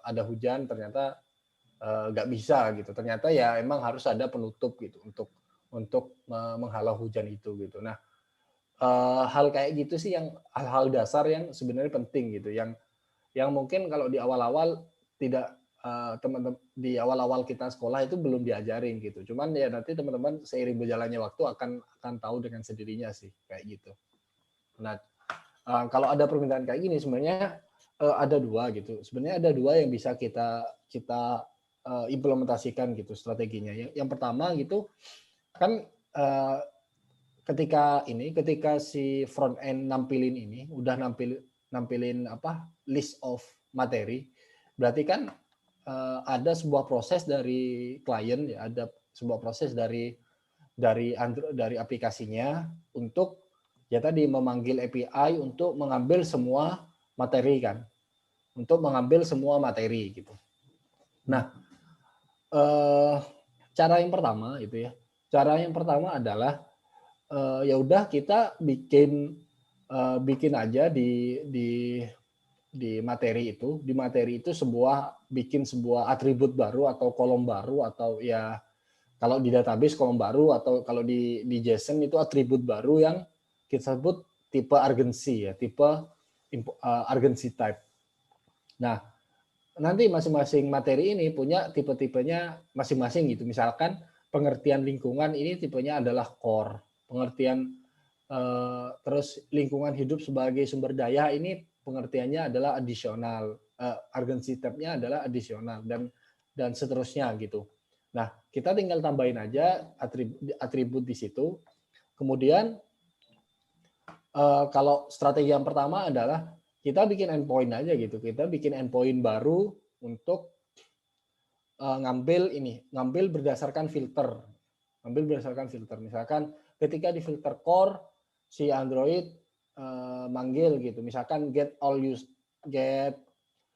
S1: ada hujan, ternyata nggak bisa gitu. Ternyata ya emang harus ada penutup gitu untuk menghalau hujan itu gitu. Nah hal kayak gitu sih yang hal-hal dasar yang sebenarnya penting gitu, yang mungkin kalau di awal-awal tidak teman-teman di awal-awal kita sekolah itu belum diajarin gitu. Cuman ya nanti teman-teman seiring berjalannya waktu akan tahu dengan sendirinya sih kayak gitu. Nah kalau ada permintaan kayak gini sebenarnya ada dua gitu. Sebenarnya ada dua yang bisa kita implementasikan gitu strateginya. Yang pertama gitu kan ketika si front end nampilin ini udah nampilin list of materi, berarti kan ada sebuah proses dari klien ya, ada sebuah proses dari aplikasinya untuk ya tadi memanggil API untuk mengambil semua materi kan, gitu. Nah, cara yang pertama adalah ya udah kita bikin aja di materi itu, bikin sebuah atribut baru atau kolom baru, atau ya kalau di database kolom baru, atau kalau di JSON itu atribut baru yang kita sebut tipe urgency ya, tipe urgency type. Nah, nanti masing-masing materi ini punya tipe-tipenya masing-masing gitu. Misalkan pengertian lingkungan ini tipenya adalah core, pengertian terus lingkungan hidup sebagai sumber daya ini pengertiannya adalah additional, urgency type-nya adalah additional, dan seterusnya gitu. Nah, kita tinggal tambahin aja atribut di situ. Kemudian kalau strategi yang pertama adalah kita bikin endpoint aja gitu. Kita bikin endpoint baru untuk ngambil berdasarkan filter. Misalkan ketika di filter core si Android manggil gitu. Misalkan get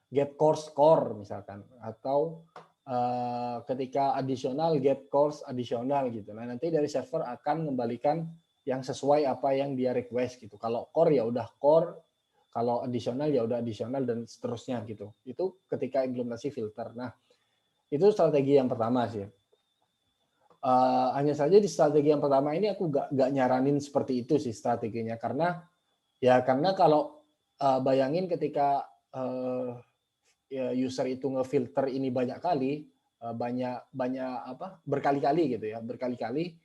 S1: get course core misalkan, atau ketika additional get course additional gitu. Nah, nanti dari server akan mengembalikan yang sesuai apa yang dia request gitu. Kalau core ya udah core, kalau additional ya udah additional dan seterusnya gitu. Itu ketika implementasi filter. Nah, itu strategi yang pertama sih. Hanya saja di strategi yang pertama ini aku gak nyaranin seperti itu sih strateginya, karena kalau bayangin ketika user itu ngefilter ini banyak kali, berkali-kali gitu ya, berkali-kali,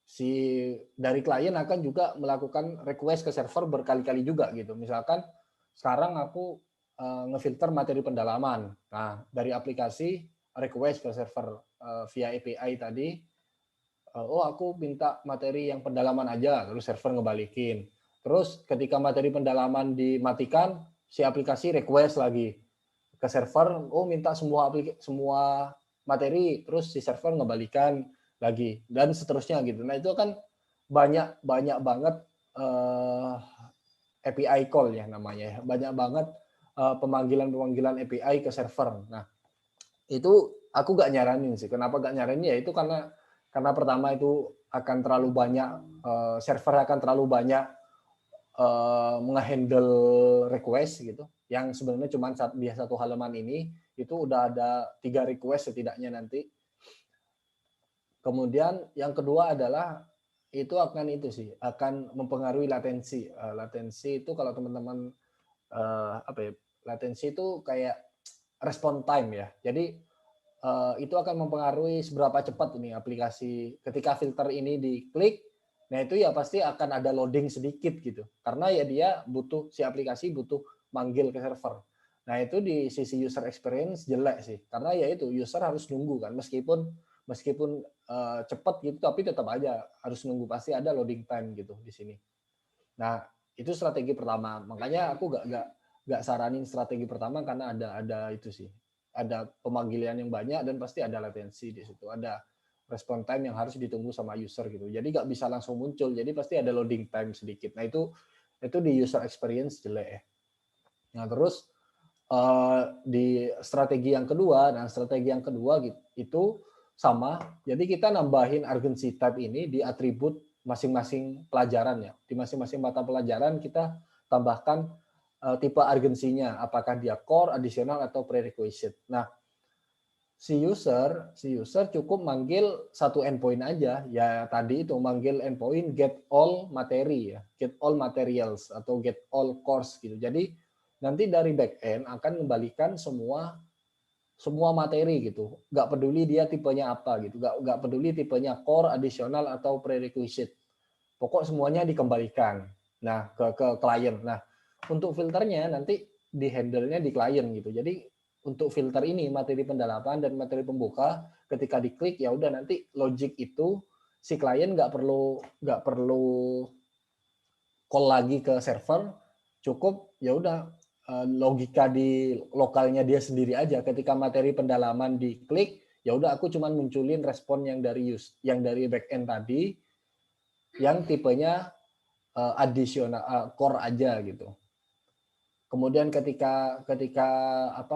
S1: si dari klien akan juga melakukan request ke server berkali-kali juga gitu. Misalkan sekarang aku ngefilter materi pendalaman, nah dari aplikasi request ke server via API tadi, oh aku minta materi yang pendalaman aja, lalu server ngebalikin. Terus ketika materi pendalaman dimatikan, si aplikasi request lagi ke server, oh minta semua materi, terus si server ngebalikan lagi, dan seterusnya gitu. Nah itu kan banyak banget API call ya namanya, banyak banget pemanggilan API ke server. Nah itu aku gak nyaranin sih. Kenapa gak nyaranin? Ya itu karena pertama itu akan terlalu banyak, server akan terlalu banyak nge-handle request gitu, yang sebenarnya cuma di satu halaman ini itu udah ada 3 request setidaknya nanti. Kemudian yang kedua adalah itu akan mempengaruhi latensi. Latensi itu kalau teman-teman latensi itu kayak respon time ya. Jadi itu akan mempengaruhi seberapa cepat ini aplikasi ketika filter ini diklik. Nah itu ya pasti akan ada loading sedikit gitu, karena ya dia si aplikasi butuh manggil ke server. Nah itu di sisi user experience jelek sih, karena ya itu user harus nunggu kan, meskipun cepat gitu, tapi tetap aja harus nunggu, pasti ada loading time gitu di sini. Nah itu strategi pertama, makanya aku gak saranin strategi pertama, karena ada itu sih, ada pemanggilan yang banyak dan pasti ada latensi di situ, ada respon time yang harus ditunggu sama user gitu. Jadi nggak bisa langsung muncul, jadi pasti ada loading time sedikit. Nah itu di user experience jelek ya. Nah terus di strategi yang kedua, itu sama. Jadi kita nambahin urgency type ini di atribut masing-masing pelajaran ya. Di masing-masing mata pelajaran kita tambahkan tipe urgensinya, apakah dia core, additional, atau prerequisite. Nah, si user cukup manggil satu endpoint aja, ya tadi itu manggil endpoint get all materi ya, get all materials atau get all course gitu. Jadi nanti dari backend akan membalikan semua materi gitu, nggak peduli dia tipenya apa gitu, nggak peduli tipenya core, additional, atau prerequisite, pokok semuanya dikembalikan ke klien. Nah untuk filternya nanti di handle-nya di klien gitu. Jadi untuk filter ini materi pendalaman dan materi pembuka, ketika diklik ya udah nanti logic itu si klien nggak perlu call lagi ke server, cukup ya udah logika di lokalnya dia sendiri aja. Ketika materi pendalaman diklik, ya udah aku cuman munculin respon yang dari backend tadi, yang tipenya additional core aja gitu. Kemudian ketika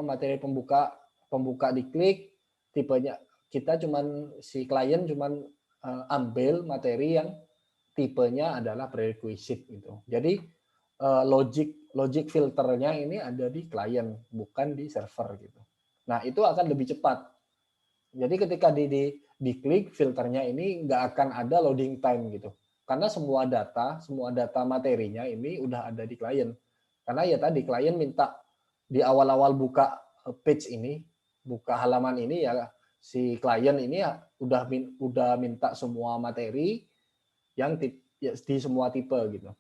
S1: materi pembuka diklik, tipenya kita si klien cuman ambil materi yang tipenya adalah prerequisite gitu. Jadi logic filternya ini ada di klien, bukan di server gitu. Nah itu akan lebih cepat. Jadi ketika diklik filternya ini nggak akan ada loading time gitu. Karena semua data materinya ini udah ada di klien. Karena ya tadi klien minta di awal-awal buka page ini, buka halaman ini ya si klien ini ya udah minta semua materi yang di semua tipe gitu.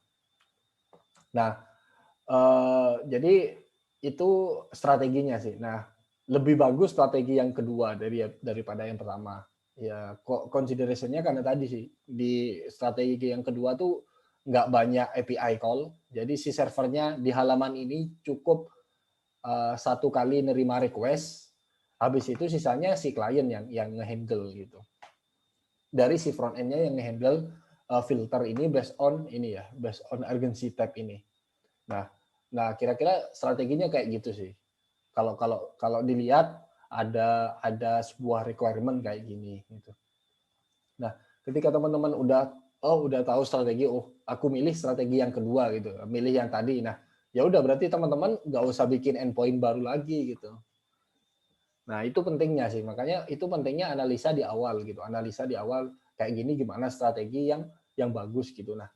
S1: Nah, jadi itu strateginya sih. Nah, lebih bagus strategi yang kedua daripada yang pertama. Ya, consideration-nya karena tadi sih di strategi yang kedua tuh nggak banyak API call. Jadi si servernya di halaman ini cukup satu kali nerima request. Habis itu sisanya si klien yang ngehandle gitu. Dari si front end-nya yang ngehandle filter ini based on urgency type ini. Nah, Nah, kira-kira strateginya kayak gitu sih. Kalau dilihat ada sebuah requirement kayak gini gitu. Nah, ketika teman-teman udah tahu strategi, aku milih strategi yang kedua gitu, milih yang tadi. Nah, ya udah berarti teman-teman nggak usah bikin endpoint baru lagi gitu. Nah, itu pentingnya sih. Makanya itu pentingnya analisa di awal gitu. Analisa di awal kayak gini gimana strategi yang bagus gitu. Nah,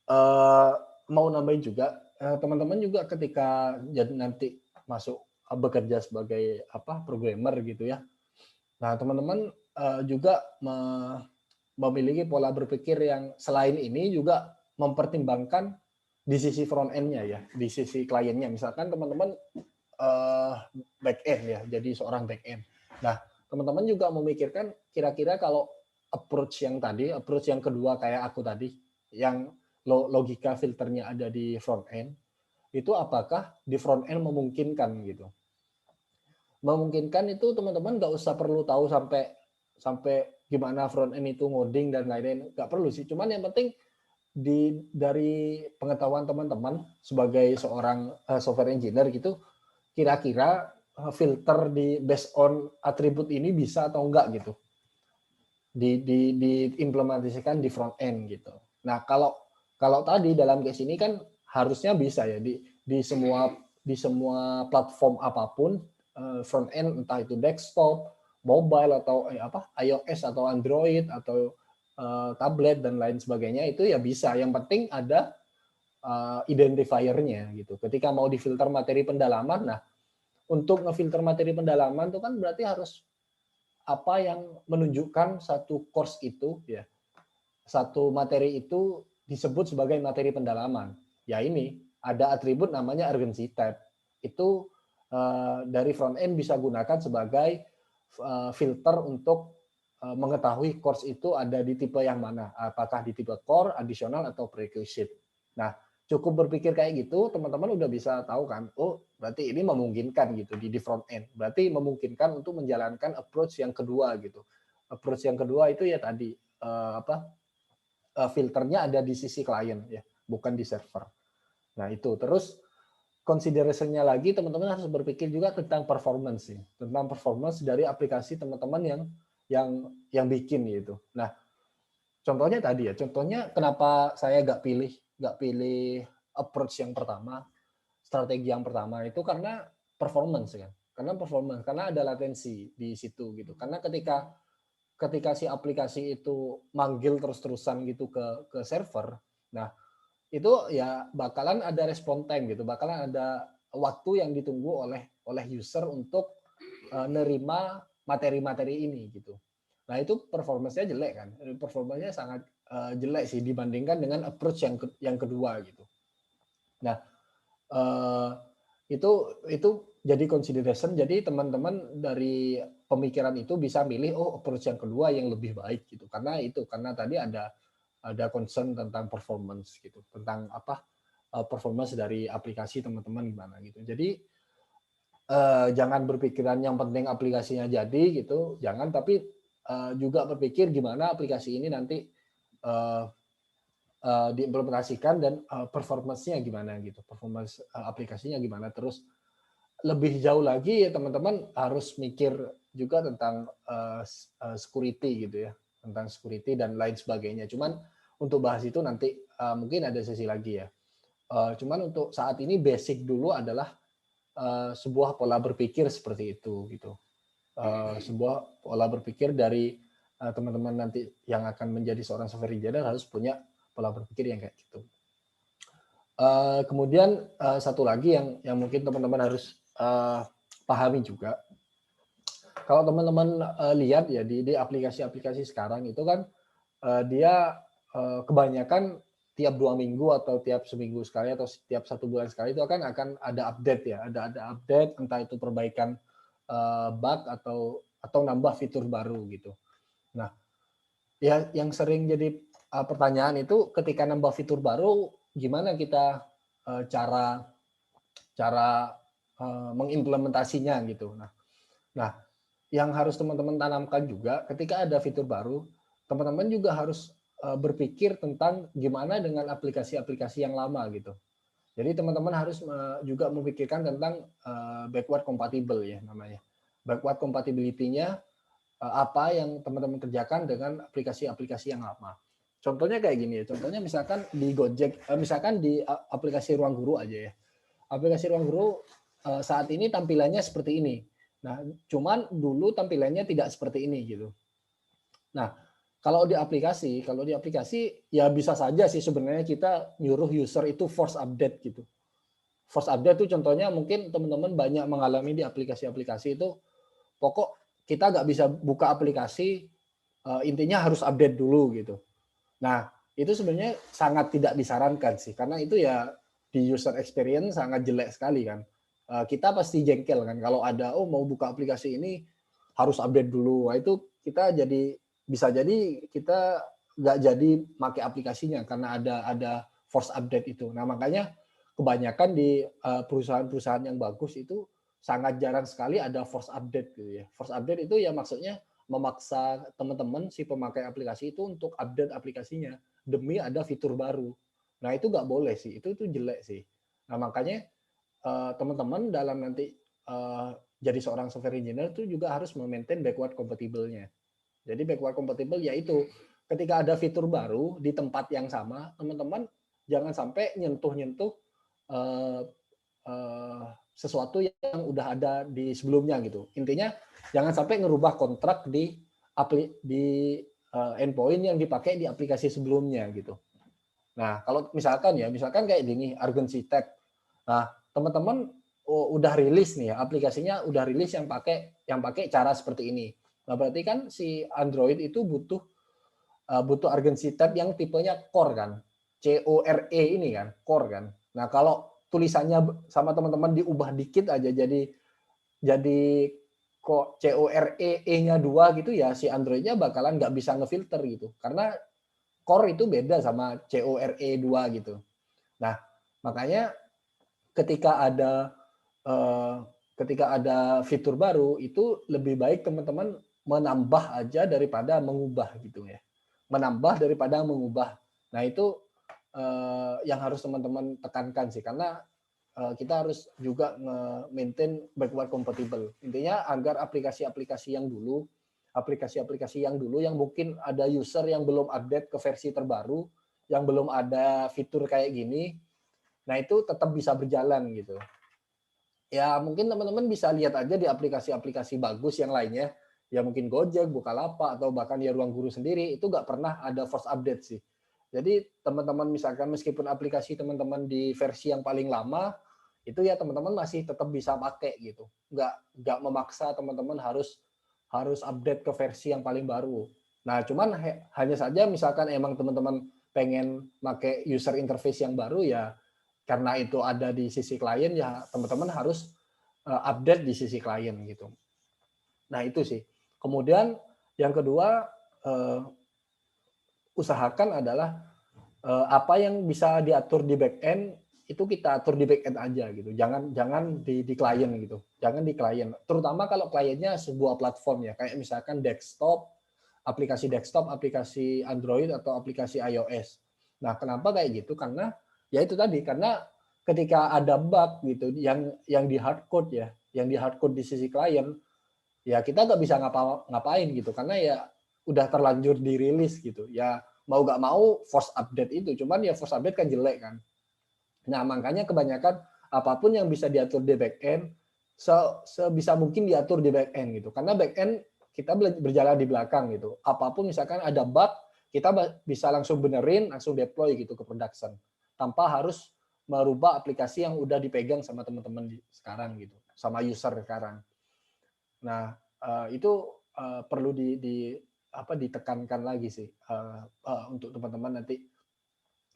S1: eh, mau nambahin juga teman-teman juga ketika jadi nanti masuk bekerja sebagai programmer gitu ya. Nah, teman-teman juga memiliki pola berpikir yang selain ini juga mempertimbangkan di sisi front end-nya ya, di sisi kliennya. Misalkan teman-teman back end ya, jadi seorang back end. Nah, teman-teman juga memikirkan kira-kira kalau approach yang kedua kayak aku tadi, yang logika filternya ada di front end, itu apakah di front end memungkinkan gitu. Memungkinkan itu teman-teman nggak usah perlu tahu sampai gimana front end itu ngoding dan lain-lain, nggak perlu sih. Cuman yang penting dari pengetahuan teman-teman sebagai seorang software engineer gitu, kira-kira filter di based on atribut ini bisa atau enggak gitu diimplementasikan di front end gitu. Nah, kalau tadi dalam case ini kan harusnya bisa ya di semua platform apapun front end, entah itu desktop, mobile atau iOS atau Android atau tablet dan lain sebagainya, itu ya bisa. Yang penting ada identifiernya gitu. Ketika mau difilter materi pendalaman, nah untuk ngefilter materi pendalaman itu kan berarti harus apa yang menunjukkan satu course itu ya, satu materi itu disebut sebagai materi pendalaman. Ya ini ada atribut namanya urgency tab. Itu dari front end bisa gunakan sebagai filter untuk mengetahui course itu ada di tipe yang mana, apakah di tipe core, additional atau prerequisite. Nah, cukup berpikir kayak gitu, teman-teman udah bisa tahu kan, berarti ini memungkinkan gitu di front end. Berarti memungkinkan untuk menjalankan approach yang kedua gitu. Approach yang kedua itu ya tadi filternya ada di sisi klien ya, bukan di server. Nah, itu. Terus consideration-nya lagi teman-teman harus berpikir juga tentang performance sih, tentang performance dari aplikasi teman-teman yang bikin gitu. Nah, contohnya tadi ya, contohnya kenapa saya nggak pilih approach yang pertama, strategi yang pertama itu karena performance kan, karena ada latensi di situ gitu. Karena ketika si aplikasi itu manggil terus-terusan gitu ke server, nah itu ya bakalan ada respon time gitu, bakalan ada waktu yang ditunggu oleh user untuk nerima materi-materi ini gitu. Nah itu performanya jelek kan, performanya sangat jelek sih dibandingkan dengan approach yang kedua gitu. Nah itu jadi consideration, jadi teman-teman dari pemikiran itu bisa milih approach yang kedua yang lebih baik gitu, karena tadi ada concern tentang performance gitu, tentang performance dari aplikasi teman-teman gimana gitu. Jadi jangan berpikiran yang penting aplikasinya jadi gitu, jangan, tapi juga berpikir gimana aplikasi ini nanti diimplementasikan dan performance-nya gimana gitu, performance aplikasinya gimana. Terus lebih jauh lagi ya teman-teman harus mikir juga tentang security gitu ya, tentang security dan lain sebagainya. Cuman untuk bahas itu nanti mungkin ada sesi lagi ya. Cuman untuk saat ini basic dulu adalah sebuah pola berpikir seperti itu gitu. Sebuah pola berpikir dari teman-teman nanti yang akan menjadi seorang software engineer harus punya pola berpikir yang kayak gitu. Kemudian satu lagi yang mungkin teman-teman harus pahami juga, kalau teman-teman lihat ya di aplikasi-aplikasi sekarang itu kan dia kebanyakan tiap 2 minggu atau tiap seminggu sekali atau tiap 1 bulan sekali itu akan ada update ya, ada update, entah itu perbaikan bug atau nambah fitur baru gitu. Nah, ya yang sering jadi pertanyaan itu ketika nambah fitur baru gimana kita cara mengimplementasinya gitu. Nah, yang harus teman-teman tanamkan juga ketika ada fitur baru, teman-teman juga harus berpikir tentang gimana dengan aplikasi-aplikasi yang lama gitu. Jadi teman-teman harus juga memikirkan tentang backward compatible ya namanya. Backward compatibility-nya apa yang teman-teman kerjakan dengan aplikasi-aplikasi yang lama. Contohnya kayak gini ya. Contohnya misalkan di Gojek, misalkan di aplikasi Ruang Guru aja ya. Aplikasi Ruang Guru saat ini tampilannya seperti ini. Nah, cuman dulu tampilannya tidak seperti ini gitu. Nah, kalau di aplikasi ya bisa saja sih sebenarnya kita nyuruh user itu force update gitu. Force update itu contohnya mungkin teman-teman banyak mengalami di aplikasi-aplikasi itu, pokok kita nggak bisa buka aplikasi, intinya harus update dulu gitu. Nah, itu sebenarnya sangat tidak disarankan sih, karena itu ya di user experience sangat jelek sekali kan. Kita pasti jengkel kan kalau ada, oh mau buka aplikasi ini harus update dulu. Wah, itu kita bisa jadi kita nggak jadi pakai aplikasinya karena ada force update itu. Nah, makanya kebanyakan di perusahaan-perusahaan yang bagus itu sangat jarang sekali ada force update gitu ya. Force update itu ya maksudnya memaksa teman-teman si pemakai aplikasi itu untuk update aplikasinya demi ada fitur baru. Nah, itu nggak boleh sih, itu jelek sih. Nah, makanya teman-teman dalam nanti jadi seorang software engineer itu juga harus memaintain backward compatible-nya. Jadi backward compatible yaitu ketika ada fitur baru di tempat yang sama, teman-teman jangan sampai nyentuh-nyentuh sesuatu yang udah ada di sebelumnya gitu. Intinya jangan sampai ngerubah kontrak di endpoint yang dipakai di aplikasi sebelumnya gitu. Nah, kalau misalkan kayak gini, urgency tab. Nah, teman-teman udah rilis nih ya, aplikasinya udah rilis yang pakai cara seperti ini. Nah, berarti kan si Android itu butuh urgency tab yang tipenya core kan. CORE ini kan, core kan. Nah, kalau tulisannya sama teman-teman diubah dikit aja jadi kok CORE-nya 2 gitu ya, si Android-nya bakalan nggak bisa ngefilter gitu. Karena core itu beda sama CORE 2 gitu. Nah, makanya ketika ada fitur baru itu lebih baik teman-teman menambah aja daripada mengubah gitu ya. Menambah daripada mengubah. Nah, itu yang harus teman-teman tekankan sih karena kita harus juga maintain backward compatible. Intinya agar aplikasi-aplikasi yang dulu yang mungkin ada user yang belum update ke versi terbaru, yang belum ada fitur kayak gini, nah itu tetap bisa berjalan gitu. Ya mungkin teman-teman bisa lihat aja di aplikasi-aplikasi bagus yang lainnya, ya mungkin Gojek, Bukalapak, atau bahkan ya Ruang Guru sendiri, itu nggak pernah ada force update sih. Jadi teman-teman misalkan meskipun aplikasi teman-teman di versi yang paling lama, itu ya teman-teman masih tetap bisa pakai gitu. Nggak memaksa teman-teman harus update ke versi yang paling baru. Nah, cuman hanya saja misalkan emang teman-teman pengen pakai user interface yang baru ya karena itu ada di sisi klien ya teman-teman harus update di sisi klien gitu. Nah, itu sih. Kemudian yang kedua usahakan adalah apa yang bisa diatur di back end itu kita atur di back end aja gitu. Jangan di klien gitu. Jangan di klien. Terutama kalau kliennya sebuah platform ya, kayak misalkan desktop, aplikasi Android atau aplikasi iOS. Nah, kenapa kayak gitu? Karena ya itu tadi, karena ketika ada bug gitu yang di hardcode ya, yang di hardcode di sisi klien, ya kita nggak bisa ngapain gitu karena ya udah terlanjur dirilis gitu. Ya mau nggak mau force update itu, cuman ya force update kan jelek kan. Nah, makanya kebanyakan apapun yang bisa diatur di back end sebisa mungkin diatur di back end gitu. Karena back end kita berjalan di belakang gitu. Apapun misalkan ada bug, kita bisa langsung benerin, langsung deploy gitu ke production tanpa harus merubah aplikasi yang udah dipegang sama teman-teman sekarang gitu, sama user sekarang. Nah, itu perlu ditekankan lagi sih untuk teman-teman nanti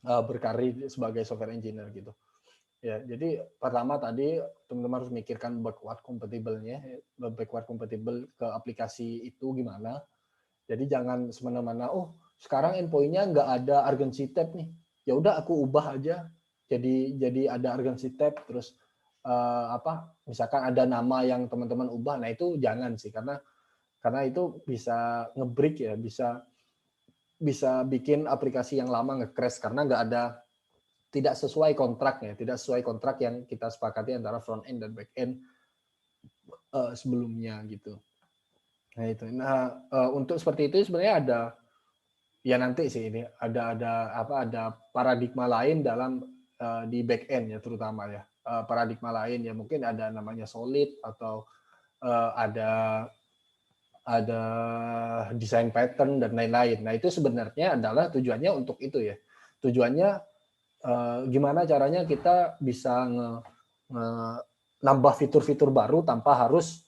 S1: berkarir sebagai software engineer gitu. Ya, jadi pertama tadi teman-teman harus mikirkan backward compatible ke aplikasi itu gimana. Jadi jangan semena-mena, oh sekarang endpoint-nya nggak ada urgency tab nih, ya udah aku ubah aja. Jadi ada urgency tab, terus misalkan ada nama yang teman-teman ubah, nah itu jangan sih karena itu bisa nge-break ya, bisa bikin aplikasi yang lama nge-crash karena nggak ada tidak sesuai kontraknya, tidak sesuai kontrak yang kita sepakati antara front end dan back end sebelumnya gitu. Nah itu. Nah untuk seperti itu sebenarnya ada ya nanti sih ini ada paradigma lain dalam di back end ya terutama ya. Paradigma lain ya mungkin ada namanya solid atau ada desain pattern dan lain-lain. Nah itu sebenarnya adalah tujuannya untuk itu ya. Tujuannya gimana caranya kita bisa nambah fitur-fitur baru tanpa harus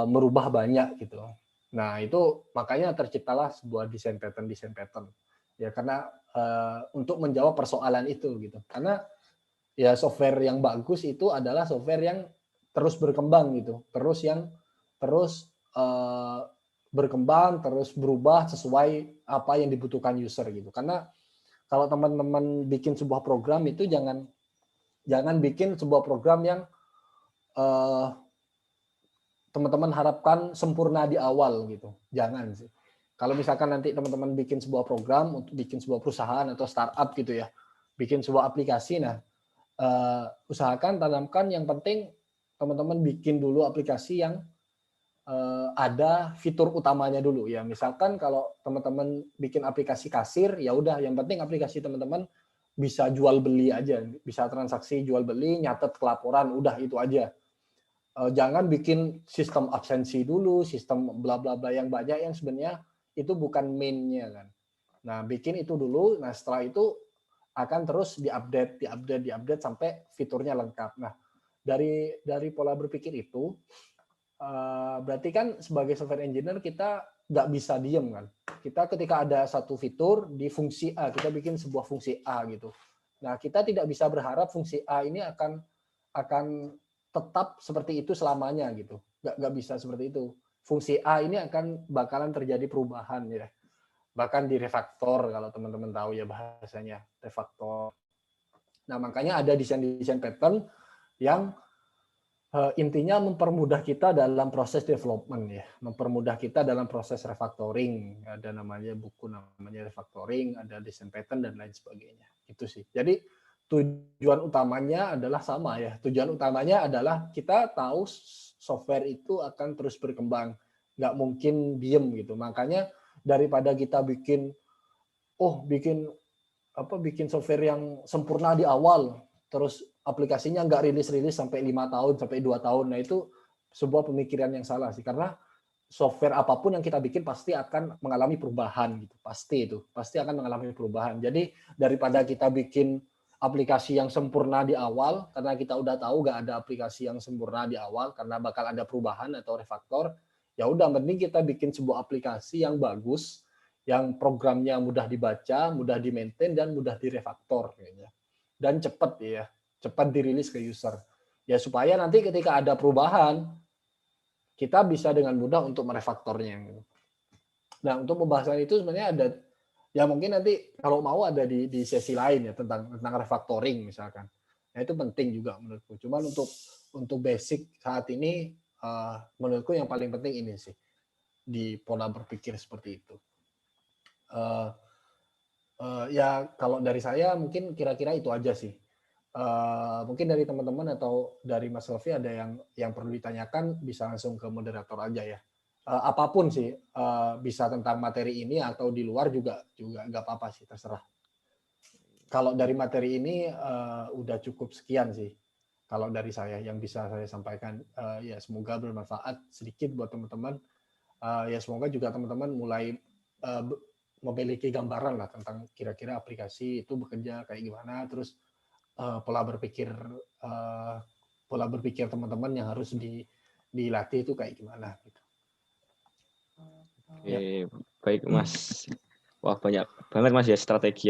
S1: merubah banyak gitu. Nah itu makanya terciptalah sebuah desain pattern ya karena untuk menjawab persoalan itu gitu. Karena ya software yang bagus itu adalah software yang terus berkembang gitu, terus berkembang, terus berubah sesuai apa yang dibutuhkan user gitu. Karena kalau teman-teman bikin sebuah program itu jangan bikin sebuah program yang teman-teman harapkan sempurna di awal gitu. Jangan sih. Kalau misalkan nanti teman-teman bikin sebuah program untuk bikin sebuah perusahaan atau startup gitu ya, bikin sebuah aplikasi, nah usahakan tanamkan yang penting teman-teman bikin dulu aplikasi yang ada fitur utamanya dulu ya. Misalkan kalau teman-teman bikin aplikasi kasir, ya udah yang penting aplikasi teman-teman bisa jual beli aja, bisa transaksi jual beli, nyatet laporan, udah itu aja. Jangan bikin sistem absensi dulu, sistem bla bla bla yang banyak yang sebenarnya itu bukan main-nya kan. Nah, bikin itu dulu, nah setelah itu akan terus diupdate sampai fiturnya lengkap. Nah, dari pola berpikir itu berarti kan sebagai software engineer kita nggak bisa diem kan. Kita ketika ada satu fitur di fungsi A, kita bikin sebuah fungsi A gitu. Nah, kita tidak bisa berharap fungsi A ini akan tetap seperti itu selamanya gitu. Nggak bisa seperti itu. Fungsi A ini akan bakalan terjadi perubahan ya. Bahkan di refaktor kalau teman-teman tahu ya bahasanya refaktor. Nah, makanya ada desain pattern yang intinya mempermudah kita dalam proses development ya, mempermudah kita dalam proses refactoring. Ada namanya buku namanya refactoring, ada design pattern dan lain sebagainya. Itu sih. Jadi tujuan utamanya adalah sama ya. Tujuan utamanya adalah kita tahu software itu akan terus berkembang, nggak mungkin diem gitu. Makanya daripada kita bikin software yang sempurna di awal, terus aplikasinya nggak rilis sampai 5 tahun, sampai 2 tahun. Nah, itu sebuah pemikiran yang salah sih. Karena software apapun yang kita bikin pasti akan mengalami perubahan gitu. Pasti akan mengalami perubahan. Jadi daripada kita bikin aplikasi yang sempurna di awal, karena kita udah tahu nggak ada aplikasi yang sempurna di awal, karena bakal ada perubahan atau refaktor, ya udah mending kita bikin sebuah aplikasi yang bagus, yang programnya mudah dibaca, mudah di-maintain, dan mudah direfaktor kayaknya. Dan cepat dirilis ke user. Ya supaya nanti ketika ada perubahan, kita bisa dengan mudah untuk merefaktornya. Nah, untuk pembahasan itu sebenarnya ada, ya mungkin nanti kalau mau ada di sesi lain ya tentang refactoring misalkan. Nah, itu penting juga menurutku. Cuman untuk basic saat ini menurutku yang paling penting ini sih di pola berpikir seperti itu. Ya kalau dari saya mungkin kira-kira itu aja sih. Mungkin dari teman-teman atau dari Mas Lofi ada yang perlu ditanyakan, bisa langsung ke moderator aja ya. Apapun sih, bisa tentang materi ini atau di luar juga nggak apa-apa sih, terserah. Kalau dari materi ini udah cukup sekian sih. Kalau dari saya yang bisa saya sampaikan, ya semoga bermanfaat sedikit buat teman-teman. Ya semoga juga teman-teman mulai memiliki gambaran lah tentang kira-kira aplikasi itu bekerja kayak gimana, terus pola berpikir teman-teman yang harus dilatih itu kayak gimana gitu.
S2: Oke, baik Mas. Wah, banyak banget Mas ya strategi yang